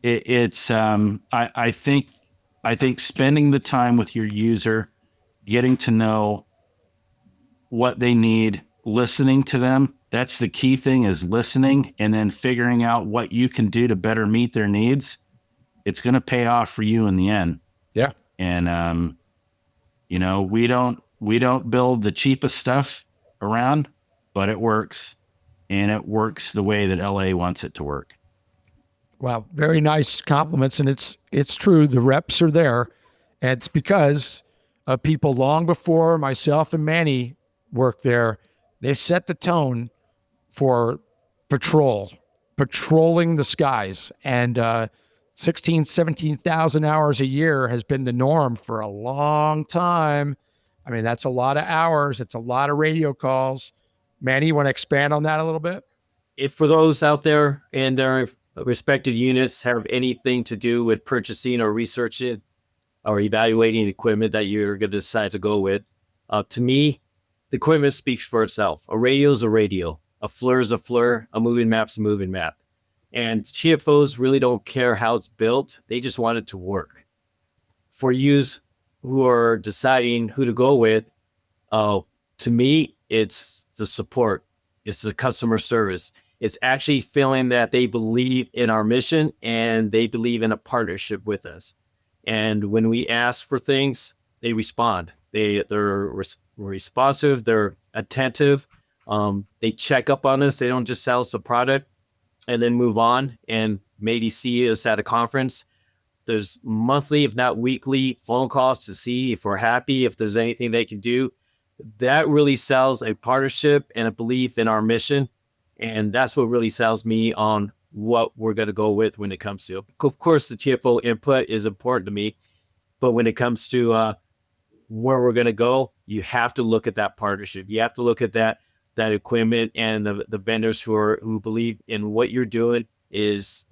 I think spending the time with your user, getting to know what they need, listening to them. That's the key thing, is listening, and then figuring out what you can do to better meet their needs. It's going to pay off for you in the end. Yeah. And, we don't build the cheapest stuff around, but it works, and it works the way that LA wants it to work. Wow. Very nice compliments. And it's true. The reps are there. And it's because of people long before myself and Manny worked there. They set the tone for patrolling the skies. And 17,000 hours a year has been the norm for a long time. I mean, that's a lot of hours. It's a lot of radio calls. Manny, you want to expand on that a little bit? If for those out there and their respected units have anything to do with purchasing or researching or evaluating equipment that you're going to decide to go with, to me, the equipment speaks for itself. A radio is a radio. A FLIR is a FLIR. A moving map's a moving map. And TFOs really don't care how it's built. They just want it to work. For yous who are deciding who to go with, to me, it's the support. It's the customer service. It's actually feeling that they believe in our mission and they believe in a partnership with us. And when we ask for things, they respond. They're responsive. They're attentive. They check up on us. They don't just sell us a product and then move on and maybe see us at a conference. There's monthly, if not weekly, phone calls to see if we're happy, if there's anything they can do. That really sells a partnership and a belief in our mission. And that's what really sells me on what we're going to go with when it comes to, of course, the TFO input is important to me. But when it comes to where we're going to go, you have to look at that partnership. You have to look at that equipment and the vendors who believe in what you're doing is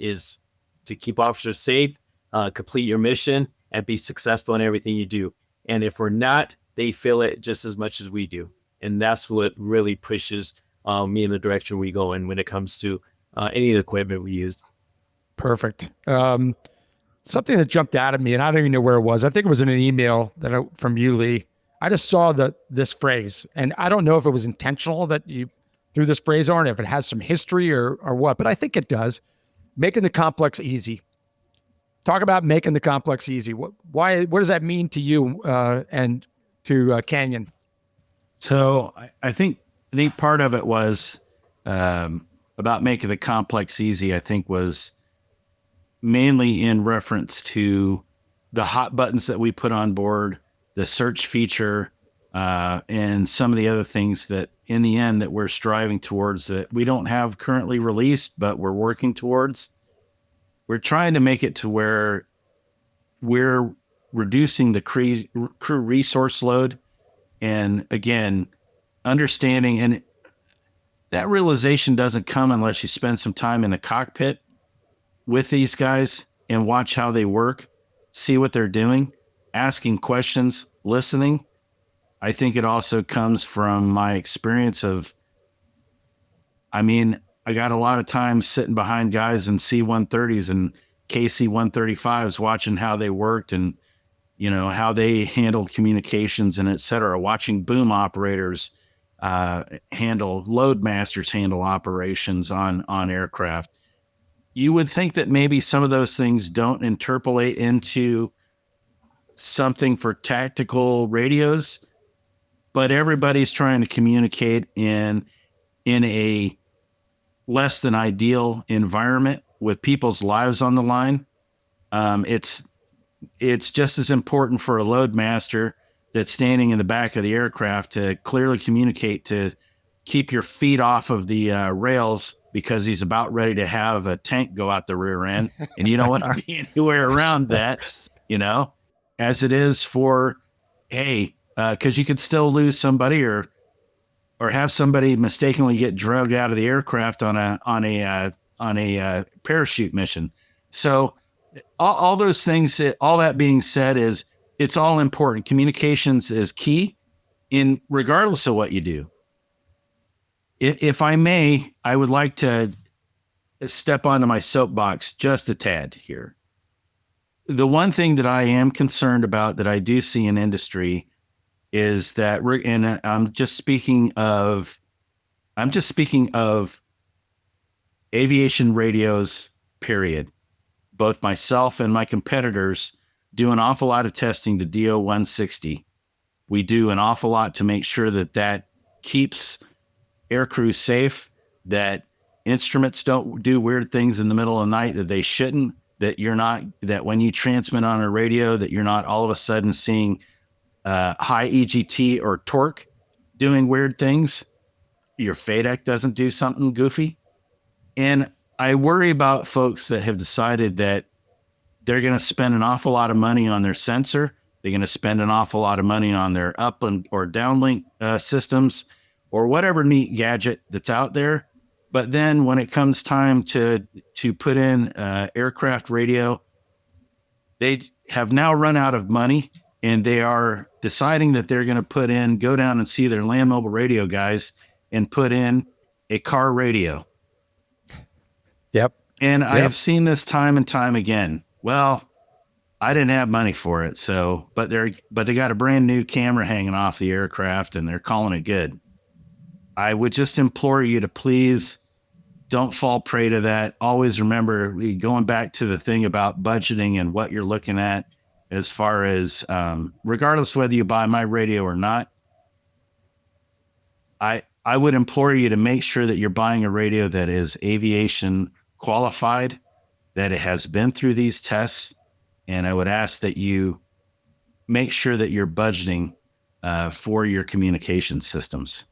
to keep officers safe, complete your mission, and be successful in everything you do. And if we're not, they feel it just as much as we do. And that's what really pushes me in the direction we go in when it comes to any of the equipment we use. Perfect. Something that jumped out at me, and I don't even know where it was. I think it was in an email from you, Lee. I just saw this phrase, and I don't know if it was intentional that you threw this phrase on, if it has some history or what, but I think it does. Making the complex easy. Talk about making the complex easy. What does that mean to you and to Canyon? So I think part of it was about making the complex easy, I think was mainly in reference to the hot buttons that we put on board, the search feature, and some of the other things that in the end that we're striving towards that we don't have currently released, but we're working towards. We're trying to make it to where we're reducing the crew resource load. And again, understanding, and that realization doesn't come unless you spend some time in the cockpit with these guys and watch how they work, see what they're doing, asking questions, listening. I think it also comes from my experience of, I got a lot of time sitting behind guys in C-130s and KC-135s watching how they worked and, how they handled communications and et cetera, watching boom operators load masters handle operations on aircraft. You would think that maybe some of those things don't interpolate into something for tactical radios, but everybody's trying to communicate in a less than ideal environment with people's lives on the line. It's just as important for a load master that's standing in the back of the aircraft to clearly communicate to keep your feet off of the rails because he's about ready to have a tank go out the rear end, and you don't want to be anywhere around that, as it is for, because you could still lose somebody or have somebody mistakenly get drugged out of the aircraft on a parachute mission. So all those things, all that being said, is it's all important. Communications is key in regardless of what you do. If I may, I would like to step onto my soapbox just a tad here. The one thing that I am concerned about that I do see in industry is that, and I'm just speaking of aviation radios, period. Both myself and my competitors do an awful lot of testing to DO 160. We do an awful lot to make sure that keeps air crews safe, that instruments don't do weird things in the middle of the night that they shouldn't, that when you transmit on a radio, that you're not all of a sudden seeing high EGT or torque doing weird things. Your FADEC doesn't do something goofy. And I worry about folks that have decided that they're going to spend an awful lot of money on their sensor. They're going to spend an awful lot of money on their uplink or downlink systems or whatever neat gadget that's out there. But then when it comes time to put in aircraft radio, they have now run out of money, and they are deciding that they're going to go down and see their land mobile radio guys and put in a car radio. Yep. And I have seen this time and time again. Well, I didn't have money for it, but they got a brand new camera hanging off the aircraft, and they're calling it good. I would just implore you to please don't fall prey to that. Always remember, going back to the thing about budgeting and what you're looking at, as far as regardless whether you buy my radio or not, I would implore you to make sure that you're buying a radio that is aviation qualified, that it has been through these tests, and I would ask that you make sure that you're budgeting for your communication systems.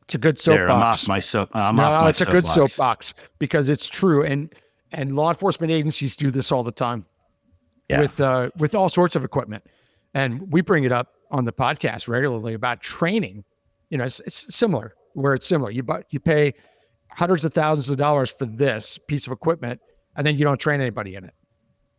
It's a good soapbox. It's a good soapbox because it's true, and law enforcement agencies do this all the time with all sorts of equipment, and we bring it up on the podcast regularly about training. You know, it's similar. Where it's similar, you pay hundreds of thousands of dollars for this piece of equipment, and then you don't train anybody in it.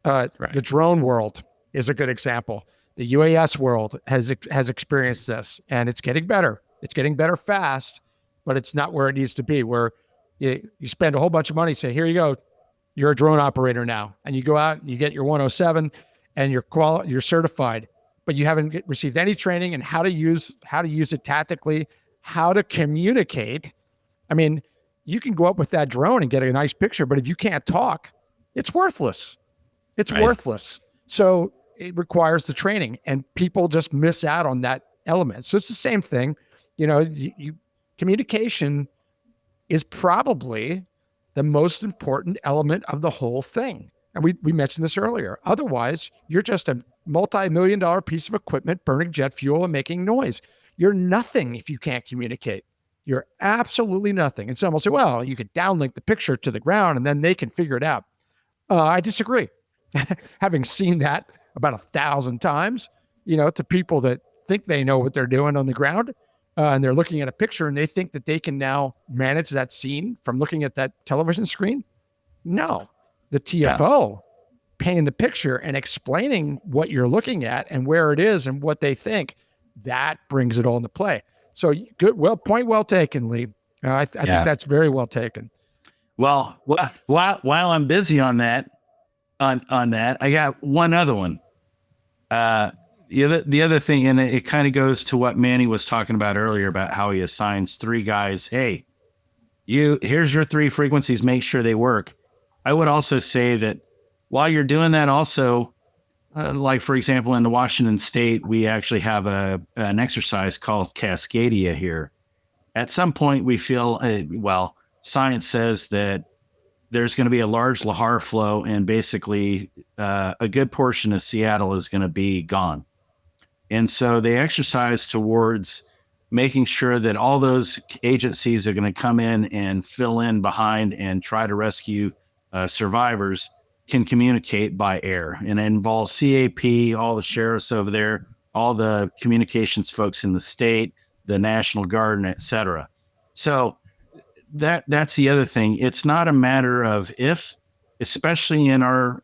The drone world is a good example. The UAS world has experienced this, and it's getting better. It's getting better fast, but it's not where it needs to be, where you spend a whole bunch of money, say, here you go, you're a drone operator now. And you go out and you get your 107 and you're certified, but you haven't received any training in how to use it tactically, how to communicate. I mean, you can go up with that drone and get a nice picture, but if you can't talk, it's worthless. It's worthless. So it requires the training, and people just miss out on that element. So it's the same thing. You know, communication is probably the most important element of the whole thing. And we mentioned this earlier. Otherwise, you're just a multi-million-dollar piece of equipment burning jet fuel and making noise. You're nothing if you can't communicate. You're absolutely nothing. And some will say, well, you could downlink the picture to the ground and then they can figure it out. I disagree. Having seen that about 1,000 times, you know, to people that think they know what they're doing on the ground, and they're looking at a picture and they think that they can now manage that scene from looking at that television screen. No, the TFO painting the picture and explaining what you're looking at and where it is and what they think, that brings it all into play. So good. Well, point well taken, Lee. I think that's very well taken. Well, while I'm busy on that, I got one other one. The other thing, and it kind of goes to what Manny was talking about earlier about how he assigns 3 guys. Hey, here's your 3 frequencies. Make sure they work. I would also say that while you're doing that, also, like for example, in the Washington State, we actually have an exercise called Cascadia here. At some point, we feel science says that there's going to be a large Lahar flow, and basically a good portion of Seattle is going to be gone. And so they exercise towards making sure that all those agencies are going to come in and fill in behind and try to rescue survivors can communicate by air. And it involves CAP, all the sheriffs over there, all the communications folks in the state, the National Guard, et cetera. So that's the other thing. It's not a matter of if, especially in our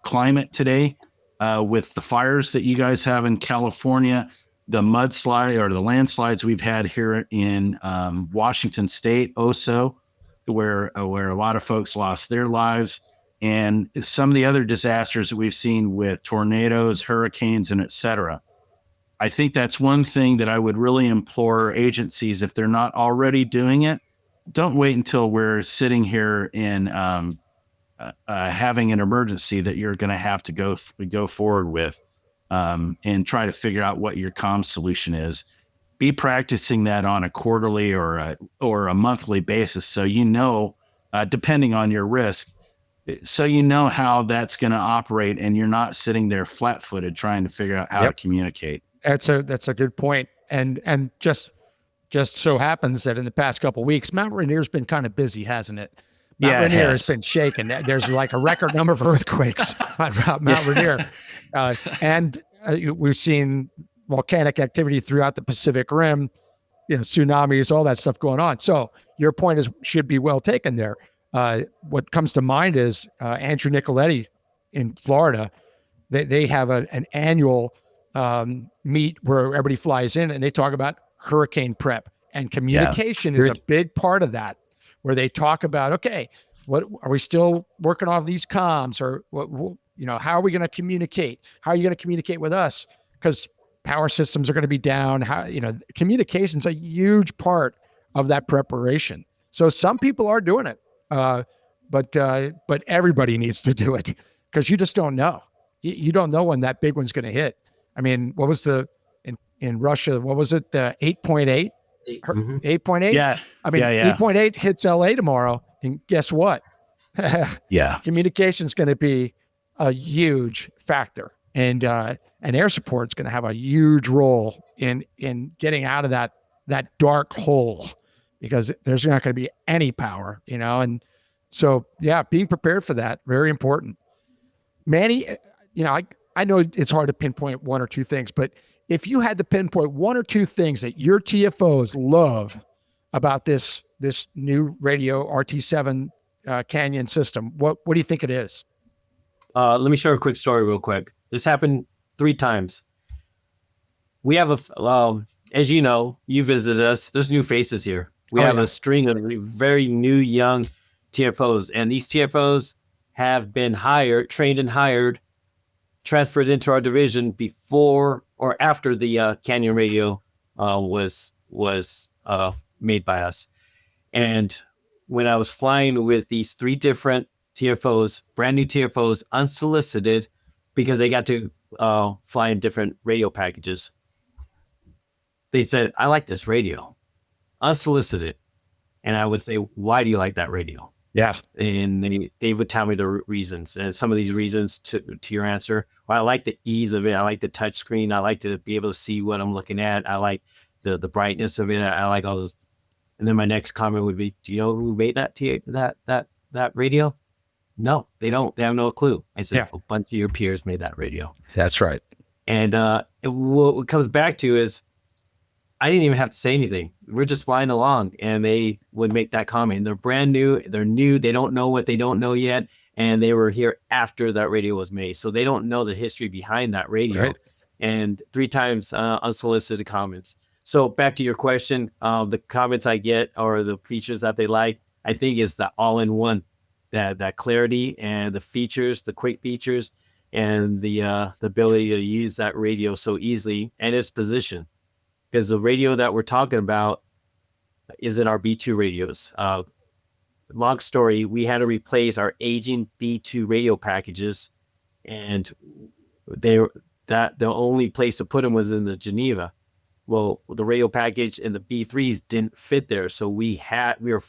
climate today, with the fires that you guys have in California, the mudslide or the landslides we've had here in Washington State, also, where a lot of folks lost their lives, and some of the other disasters that we've seen with tornadoes, hurricanes, and et cetera. I think that's one thing that I would really implore agencies, if they're not already doing it, don't wait until we're sitting here in having an emergency that you're going to have to go forward with and try to figure out what your comm solution is. Be practicing that on a quarterly or a monthly basis, so you know, depending on your risk, so you know how that's going to operate, and you're not sitting there flat-footed trying to figure out how to communicate. That's a good point. And just so happens that in the past couple of weeks, Mount Rainier's been kind of busy, hasn't it? Mount Yeah, it Rainier has. has been shaken. There's like a record number of earthquakes on Mount Rainier. And we've seen volcanic activity throughout the Pacific Rim, tsunamis, all that stuff going on. So your point should be well taken there. What comes to mind is Andrew Nicoletti in Florida. They have an annual meet where everybody flies in and they talk about hurricane prep, and communication is a big part of that, where they talk about, okay, what are we still working off these comms, or how are we going to communicate? How are you going to communicate with us? Because power systems are going to be down. Communication's a huge part of that preparation. So some people are doing it, but everybody needs to do it, because you just don't know. You don't know when that big one's going to hit. I mean, what was in Russia? What was it? 8.8? 8.8? Yeah. I mean, 8.8 hits LA tomorrow. And guess what? Communication's going to be a huge factor. And air support's going to have a huge role in getting out of that dark hole, because there's not going to be any power, and so, being prepared for that, very important. Manny, I know it's hard to pinpoint one or two things, but if you had to pinpoint one or two things that your TFOs love about this new radio RT7 Canyon system, what do you think it is? Let me share a quick story real quick. This happened 3 times. We have as you know, you visited us, there's new faces here. We have a string of very new young TFOs, and these TFOs have been trained and hired, transferred into our division before or after the Canyon radio was made by us. And when I was flying with these 3 different TFOs, brand new TFOs, unsolicited, because they got to fly in different radio packages, they said, I like this radio, unsolicited. And I would say, why do you like that radio? Yes. And they would tell me the reasons. And some of these reasons to your answer, well, I like the ease of it. I like the touch screen. I like to be able to see what I'm looking at. I like the brightness of it. I like all those. And then my next comment would be, do you know who made that radio? No, they don't. They have no clue. I said, a bunch of your peers made that radio. That's right. And what comes back to is, I didn't even have to say anything. We're just flying along, and they would make that comment. They're brand new. They're new. They don't know what they don't know yet. And they were here after that radio was made. So they don't know the history behind that radio. Right. And 3 times unsolicited comments. So back to your question, the comments I get, or the features that they like, I think is the all-in-one, that clarity and the features, the quick features, and the ability to use that radio so easily, and its position. Because the radio that we're talking about is in our B2 radios. Long story, we had to replace our aging B2 radio packages, and the only place to put them was in the Geneva. Well, the radio package in the B3s didn't fit there, so we were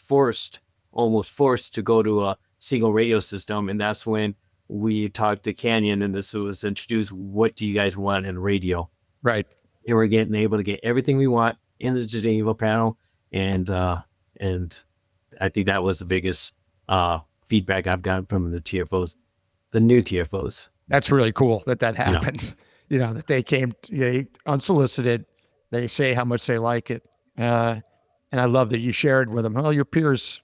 almost forced to go to a single radio system, and that's when we talked to Canyon, and this was introduced. What do you guys want in radio? Right. And we're able to get everything we want in the Geneva panel, and I think that was the biggest feedback I've gotten from the TFOs, the new TFOs. That's really cool that happened. That they came unsolicited. They say how much they like it, and I love that you shared with them. Well, your peers,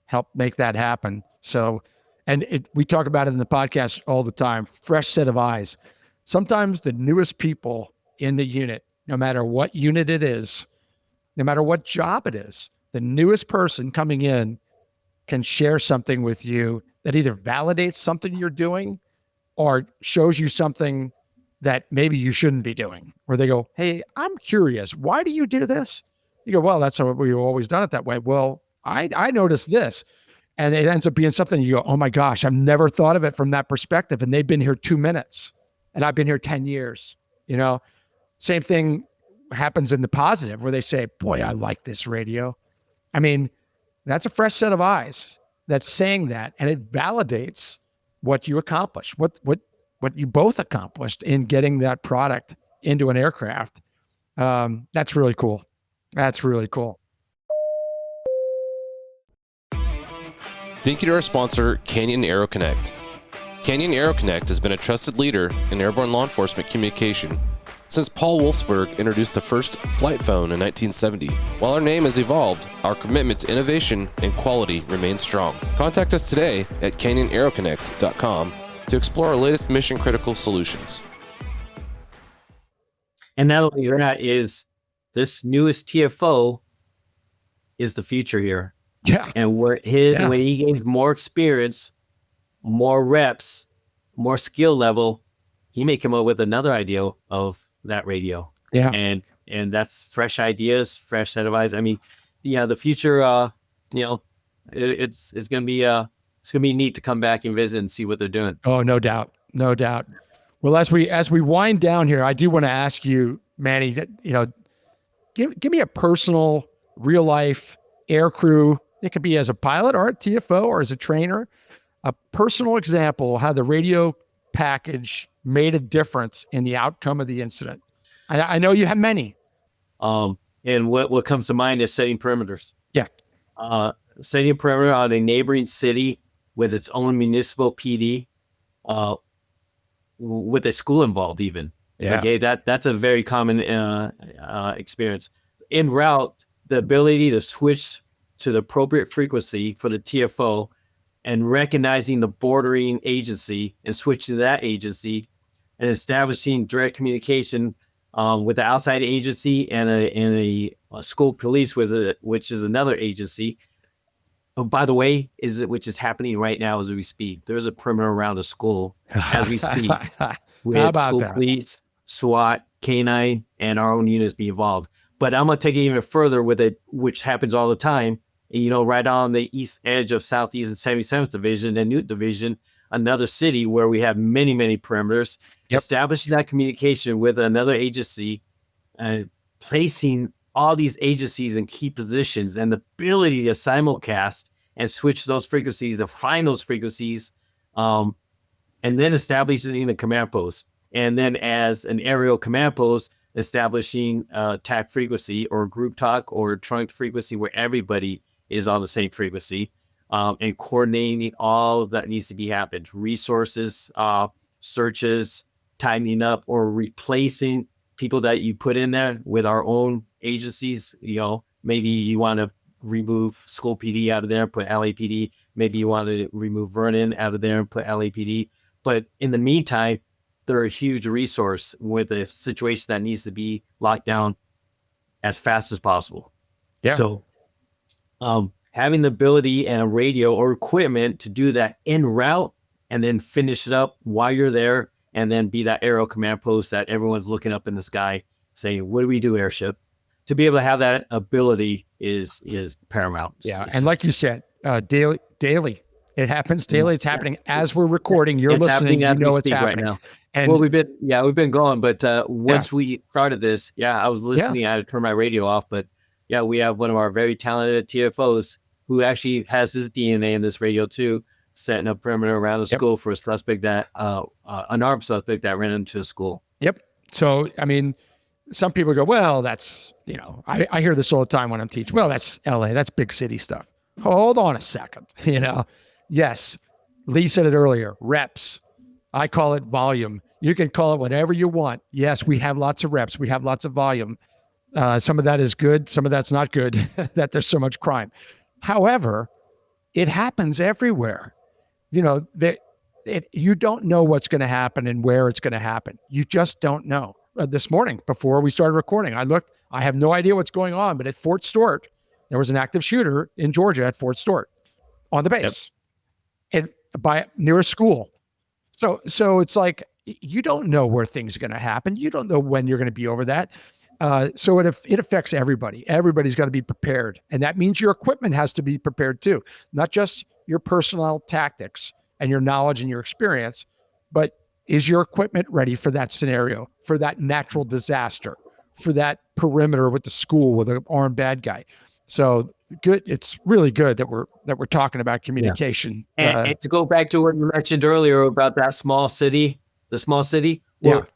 help make that happen. So, and we talk about it in the podcast all the time. Fresh set of eyes. Sometimes the newest people in the unit, no matter what unit it is, no matter what job it is, the newest person coming in can share something with you that either validates something you're doing or shows you something that maybe you shouldn't be doing, where they go, hey, I'm curious, why do you do this? You go, well, that's how we've always done it that way. Well, I noticed this. And it ends up being something you go, oh my gosh, I've never thought of it from that perspective. And they've been here 2 minutes and I've been here 10 years, Same thing happens in the positive, where they say, boy, I like this radio. I mean, that's a fresh set of eyes that's saying that, and it validates what you accomplished, what you both accomplished in getting that product into an aircraft. That's really cool. That's really cool. Thank you to our sponsor, Canyon AeroConnect. Canyon AeroConnect has been a trusted leader in airborne law enforcement communication since Paul Wolfsburg introduced the first flight phone in 1970. While our name has evolved, our commitment to innovation and quality remains strong. Contact us today at CanyonAeroConnect.com to explore our latest mission-critical solutions. And not only that, is this newest TFO is the future here. Yeah. And when he gains more experience, more reps, more skill level, he may come up with another idea of that radio. Yeah. And that's fresh ideas, fresh set of eyes. I mean, the future, it's gonna be neat to come back and visit and see what they're doing. Oh, no doubt. No doubt. Well, as we wind down here, I do want to ask you, Manny, give me a personal, real life air crew. It could be as a pilot or a TFO or as a trainer, a personal example how the radio package made a difference in the outcome of the incident. I know you have many. And what comes to mind is setting perimeters. Yeah. Setting a perimeter on a neighboring city with its own municipal PD, with a school involved even. Yeah. Okay, that's a very common experience. En route, the ability to switch to the appropriate frequency for the TFO and recognizing the bordering agency and switch to that agency and establishing direct communication with the outside agency and a school police which is another agency. Oh, by the way, which is happening right now as we speak. There's a perimeter around the school as we speak. We had school police, SWAT, K9, and our own units be involved. But I'm going to take it even further with it, which happens all the time. Right on the east edge of Southeast and 77th Division and Newt Division, another city where we have many, many perimeters, establishing that communication with another agency and placing all these agencies in key positions and the ability to simulcast and switch those frequencies and find those frequencies, and then establishing the command post. And then as an aerial command post, establishing TAC frequency or group talk or trunk frequency where everybody is on the same frequency, and coordinating all that needs to be happened. Resources, searches, tightening up or replacing people that you put in there with our own agencies. Maybe you want to remove school PD out of there, put LAPD. Maybe you want to remove Vernon out of there and put LAPD. But in the meantime, they're a huge resource with a situation that needs to be locked down as fast as possible. Yeah. So having the ability and a radio or equipment to do that en route and then finish it up while you're there and then be that aerial command post that everyone's looking up in the sky saying, what do we do, airship? To be able to have that ability is paramount. Yeah. And like you said, daily. It happens daily. It's happening as we're recording. You're listening. You know it's happening. Right now. And we've been going, but once we started this, I was listening. I had to turn my radio off, but we have one of our very talented TFOs who actually has his DNA in this radio too, setting up perimeter around the school for a suspect that unarmed suspect that ran into a school. Yep. So, I mean, some people go, well, that's, I hear this all the time when I'm teaching. Well, that's LA. That's big city stuff. Hold on a second. Yes. Lee said it earlier, reps. I call it volume. You can call it whatever you want. Yes, we have lots of reps. We have lots of volume. Some of that is good. Some of that's not good, that there's so much crime. However, it happens everywhere. You don't know what's going to happen and where it's going to happen. You just don't know. This morning, before we started recording, I looked. I have no idea what's going on, but at Fort Stewart, there was an active shooter in Georgia at Fort Stewart on the base, and near a school. So it's like you don't know where things are going to happen. You don't know when you're going to be over that. So it affects everybody. Everybody's got to be prepared, and that means your equipment has to be prepared too, not just your personnel tactics and your knowledge and your experience, but is your equipment ready for that scenario, for that natural disaster, for that perimeter with the school with an armed bad guy? So good. It's really good that we're talking about communication. Yeah. And to go back to what you mentioned earlier about that small city, the small city. Well,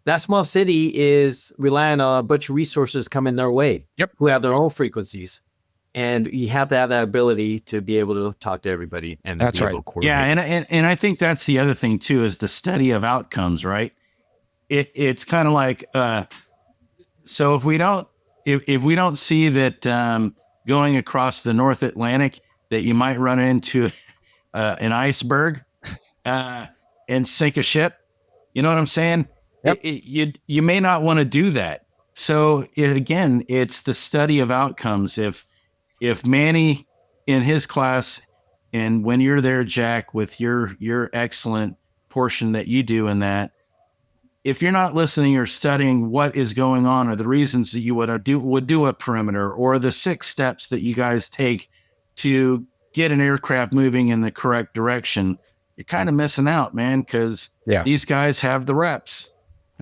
that small city is relying on a bunch of resources coming their way. Yep. Who have their own frequencies. And you have to have that ability to be able to talk to everybody. And That's be right. able to coordinate. Yeah, and I think that's the other thing too, is the study of outcomes, right? It's kind of like, so if we don't see that going across the North Atlantic that you might run into an iceberg and sink a ship, you know what I'm saying? Yep. You may not want to do that. So again, it's the study of outcomes. If Manny in his class, and when you're there, Jack, with your excellent portion that you do in that, if you're not listening or studying what is going on, or the reasons that you would do a perimeter, or the 6 steps that you guys take to get an aircraft moving in the correct direction, you're kind of missing out, man, because these guys have the reps.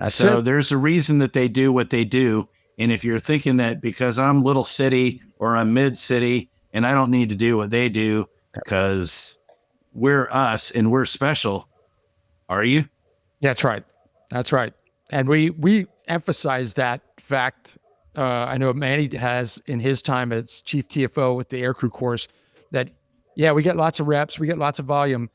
So there's a reason that they do what they do. And if you're thinking that because I'm little city or I'm mid city and I don't need to do what they do because we're us and we're special, are you? That's right. That's right. And we emphasize that fact. I know Manny has in his time as chief TFO with the aircrew course that, we get lots of reps, we get lots of volume,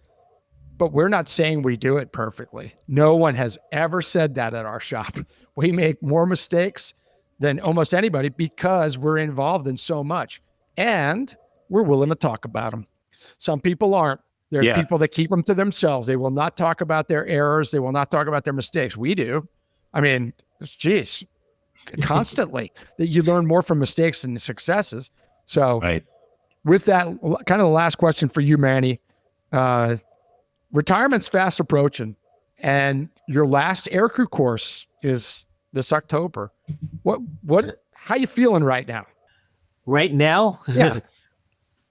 but we're not saying we do it perfectly. No one has ever said that at our shop. We make more mistakes than almost anybody because we're involved in so much and we're willing to talk about them. Some people aren't. There's people that keep them to themselves. They will not talk about their errors. They will not talk about their mistakes. We do. I mean, geez, constantly. That you learn more from mistakes than successes. So with that, kind of the last question for you, Manny, retirement's fast approaching and your last aircrew course is this October. How you feeling right now? Right now? Yeah.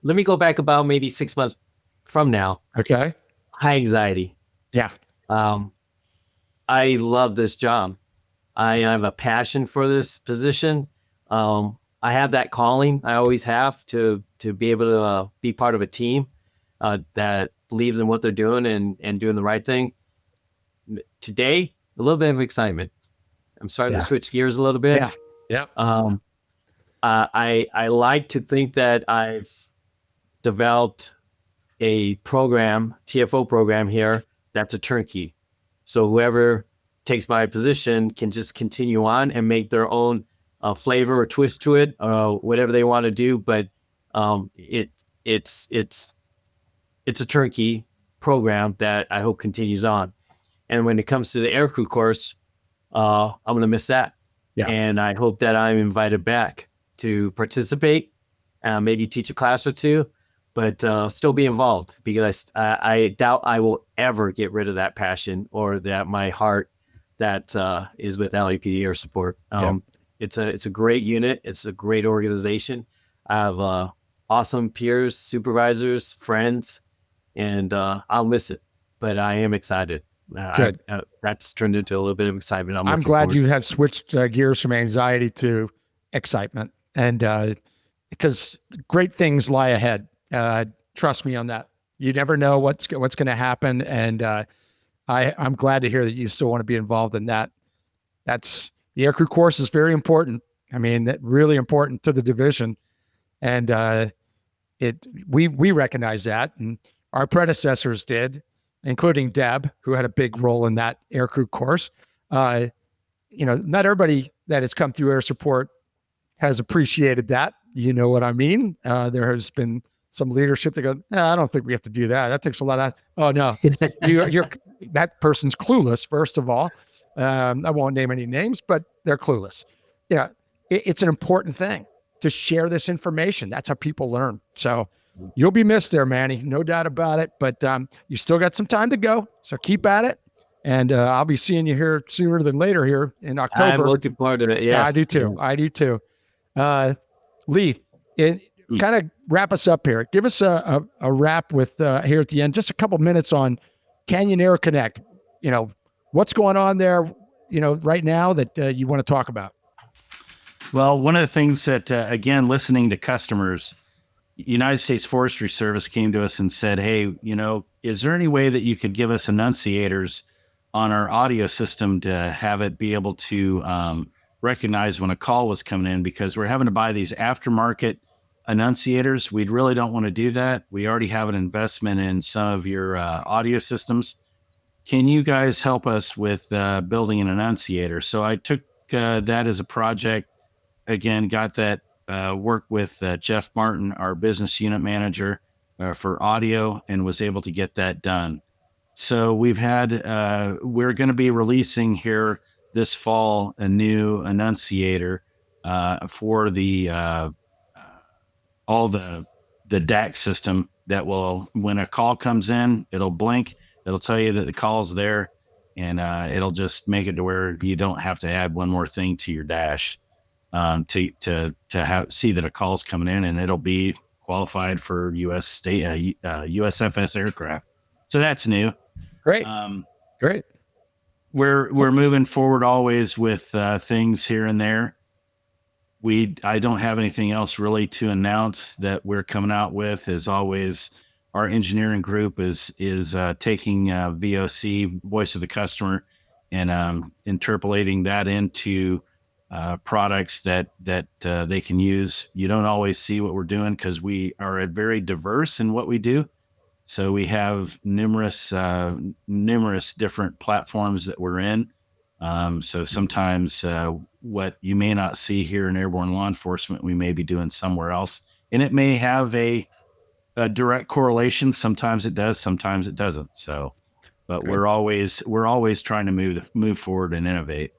Let me go back about maybe 6 months from now. Okay. High anxiety. Yeah. I love this job. I have a passion for this position. I have that calling. I always have to be able to be part of a team that believes in what they're doing and doing the right thing. Today, a little bit of excitement. I'm starting to switch gears a little bit. Yeah. I like to think that I've developed a program, TFO program here, that's a turnkey. So whoever takes my position can just continue on and make their own flavor or twist to it, or whatever they want to do. But it's a turnkey program that I hope continues on. And when it comes to the aircrew course, I'm going to miss that. Yeah. And I hope that I'm invited back to participate, maybe teach a class or two, but still be involved, because I doubt I will ever get rid of that passion or that my heart that is with LAPD Air Support. It's a great unit. It's a great organization. I have awesome peers, supervisors, friends, and I'll miss it, but I am excited. Good. That's turned into a little bit of excitement. I'm glad you have switched gears from anxiety to excitement, and because great things lie ahead. Trust me on that. You never know what's going to happen, and I'm glad to hear that you still want to be involved in that. That's the aircrew course is very important. I mean, that really important to the division, and we recognize that, and our predecessors did, including Deb, who had a big role in that aircrew course. Not everybody that has come through air support has appreciated that. You know what I mean? There has been some leadership that go, I don't think we have to do that. That takes a lot of, oh no, you're that person's clueless. First of all, I won't name any names, but they're clueless. It's an important thing to share this information. That's how people learn. So you'll be missed there, Manny, no doubt about it. But you still got some time to go, so keep at it. And I'll be seeing you here sooner than later here in October. I'm looking forward to it. Yes, yeah, I do too. I do too. Lee, kind of wrap us up here. Give us a wrap with here at the end, just a couple minutes on Canyon AeroConnect. What's going on there, right now that you want to talk about? Well, one of the things that, again, listening to customers, United States Forestry Service came to us and said, hey, is there any way that you could give us enunciators on our audio system to have it be able to recognize when a call was coming in, because we're having to buy these aftermarket annunciators. We really don't want to do that. We already have an investment in some of your audio systems. Can you guys help us with building an annunciator? So I took that as a project. Again, got that work with Jeff Martin, our business unit manager for audio, and was able to get that done. So we've had, we're going to be releasing here this fall a new annunciator for the all the DAC system that will, when a call comes in, it'll blink, it'll tell you that the call's there, and it'll just make it to where you don't have to add one more thing to your dash to see that a call's coming in, and it'll be qualified for USFS aircraft. So that's new. Great. Great. We're moving forward always with things here and there. I don't have anything else really to announce that we're coming out with. As always, our engineering group is taking VOC, voice of the customer, and interpolating that into products that they can use. You don't always see what we're doing because we are very diverse in what we do. So we have numerous different platforms that we're in. So sometimes what you may not see here in airborne law enforcement, we may be doing somewhere else, and it may have a direct correlation. Sometimes it does, sometimes it doesn't. So, but Good. we're always trying to move forward and innovate.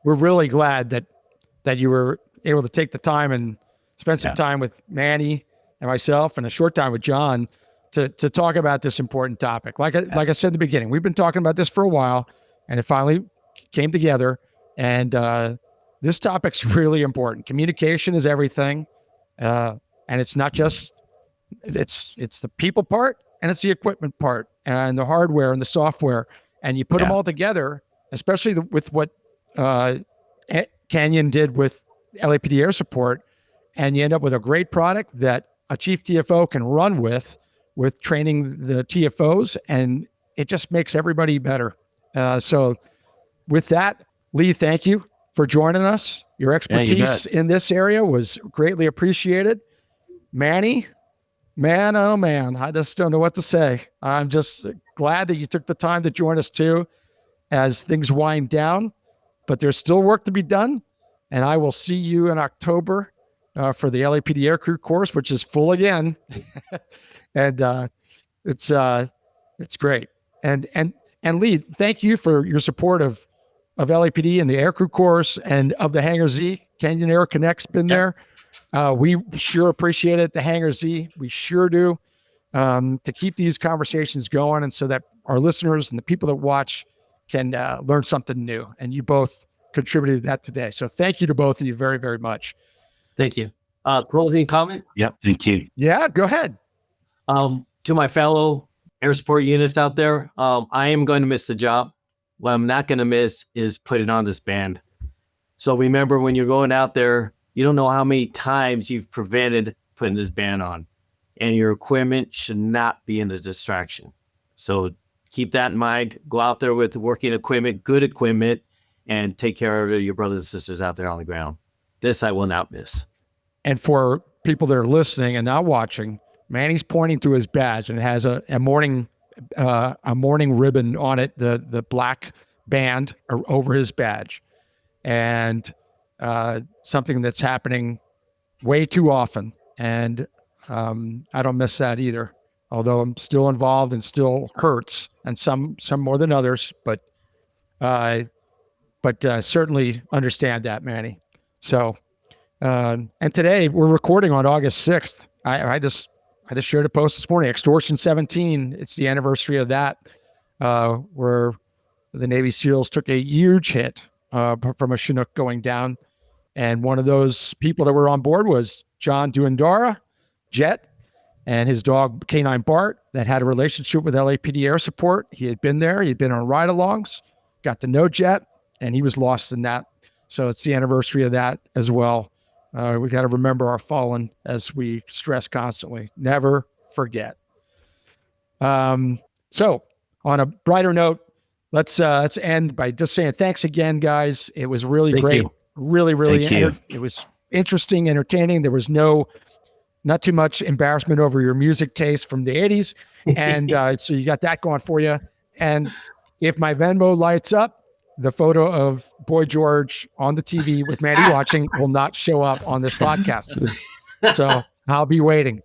We're really glad that you were able to take the time and spend some time with Manny and myself, and a short time with John to talk about this important topic. Like I said in the beginning, we've been talking about this for a while, and it finally came together. And this topic's really important. Communication is everything, and it's not just it's the people part, and it's the equipment part, and the hardware and the software, and you put them all together, especially with what Canyon did with LAPD Air Support, and you end up with a great product that a chief TFO can run with training the TFOs, and it just makes everybody better. So with that, Lee, thank you for joining us. Your expertise in this area was greatly appreciated. Manny, man, oh man, I just don't know what to say. I'm just glad that you took the time to join us too as things wind down, but there's still work to be done. And I will see you in October for the LAPD Aircrew course, which is full again. And it's great. And Lee, thank you for your support of LAPD and the Aircrew course and of the Hangar Z. Canyon AeroConnect's been there. We sure appreciate it. The Hangar Z, we sure do, to keep these conversations going, and so that our listeners and the people that watch can learn something new. And you both contributed to that today. So thank you to both of you very, very much. Thank you. Closing comment? Yep. Thank you. Yeah, go ahead. To my fellow air support units out there, I am going to miss the job. What I'm not going to miss is putting on this band. So remember, when you're going out there, you don't know how many times you've prevented putting this band on, and your equipment should not be in the distraction. So keep that in mind. Go out there with working equipment, good equipment, and take care of your brothers and sisters out there on the ground. This I will not miss. And for people that are listening and not watching, Manny's pointing to his badge, and it has a morning ribbon on it, the black band over his badge, and something that's happening way too often. And I don't miss that either, although I'm still involved and still hurts, and some more than others, but certainly understand that, Manny. So, and today we're recording on August 6th. I just shared a post this morning, Extortion 17. It's the anniversary of that, where the Navy SEALs took a huge hit from a Chinook going down. And one of those people that were on board was John Duandara, Jet, and his dog K9 Bart, that had a relationship with LAPD Air Support. He had been there. He'd been on ride-alongs, got to know Jet, and he was lost in that. So it's the anniversary of that as well. We got to remember our fallen, as we stress constantly. Never forget. So on a brighter note, let's end by just saying thanks again, guys. It was really great. You. Really, Thank you. it was interesting, entertaining. There was no not too much embarrassment over your music taste from the 80s. And so you got that going for you. And if my Venmo lights up, the photo of Boy George on the TV with Manny watching will not show up on this podcast. So I'll be waiting.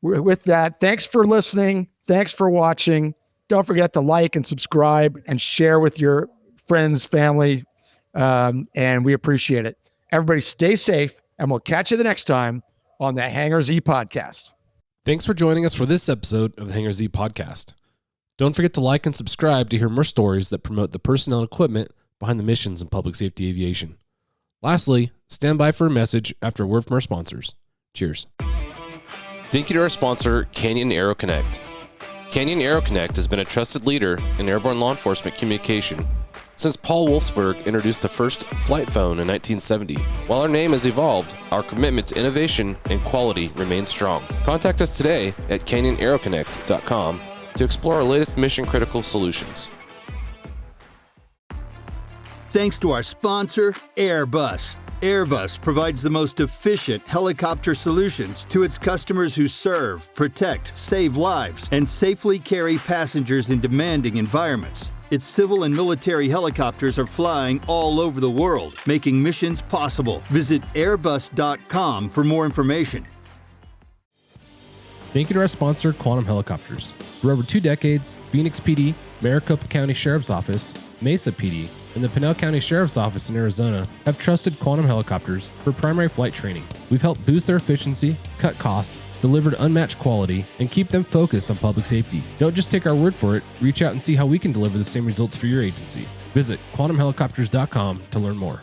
With that, thanks for listening. Thanks for watching. Don't forget to like and subscribe and share with your friends, family, and we appreciate it. Everybody stay safe, and we'll catch you the next time on the Hangar Z Podcast. Thanks for joining us for this episode of the Hangar Z Podcast. Don't forget to like and subscribe to hear more stories that promote the personnel and equipment behind the missions in public safety aviation. Lastly, stand by for a message after a word from our sponsors. Cheers. Thank you to our sponsor, Canyon AeroConnect. Canyon AeroConnect has been a trusted leader in airborne law enforcement communication since Paul Wolfsburg introduced the first flight phone in 1970. While our name has evolved, our commitment to innovation and quality remains strong. Contact us today at CanyonAeroConnect.com to explore our latest mission-critical solutions. Thanks to our sponsor, Airbus. Airbus provides the most efficient helicopter solutions to its customers who serve, protect, save lives, and safely carry passengers in demanding environments. Its civil and military helicopters are flying all over the world, making missions possible. Visit airbus.com for more information. Thank you to our sponsor, Quantum Helicopters. For over 2 decades, Phoenix PD, Maricopa County Sheriff's Office, Mesa PD, and the Pinal County Sheriff's Office in Arizona have trusted Quantum Helicopters for primary flight training. We've helped boost their efficiency, cut costs, delivered unmatched quality, and keep them focused on public safety. Don't just take our word for it. Reach out and see how we can deliver the same results for your agency. Visit quantumhelicopters.com to learn more.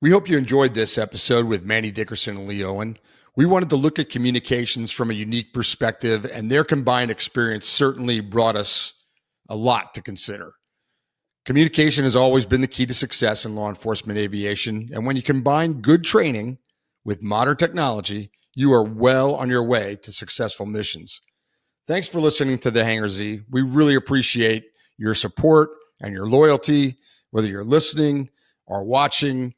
We hope you enjoyed this episode with Manny Dickerson and Lee Owen. We wanted to look at communications from a unique perspective, and their combined experience certainly brought us a lot to consider. Communication has always been the key to success in law enforcement aviation, and when you combine good training with modern technology, you are well on your way to successful missions. Thanks for listening to the Hangar Z. We really appreciate your support and your loyalty, whether you're listening or watching.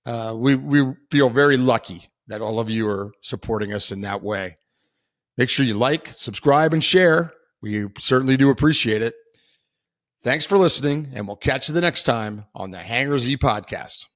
We feel very lucky that all of you are supporting us in that way. Make sure you like, subscribe, and share. We certainly do appreciate it. Thanks for listening, and we'll catch you the next time on the Hangar Z Podcast.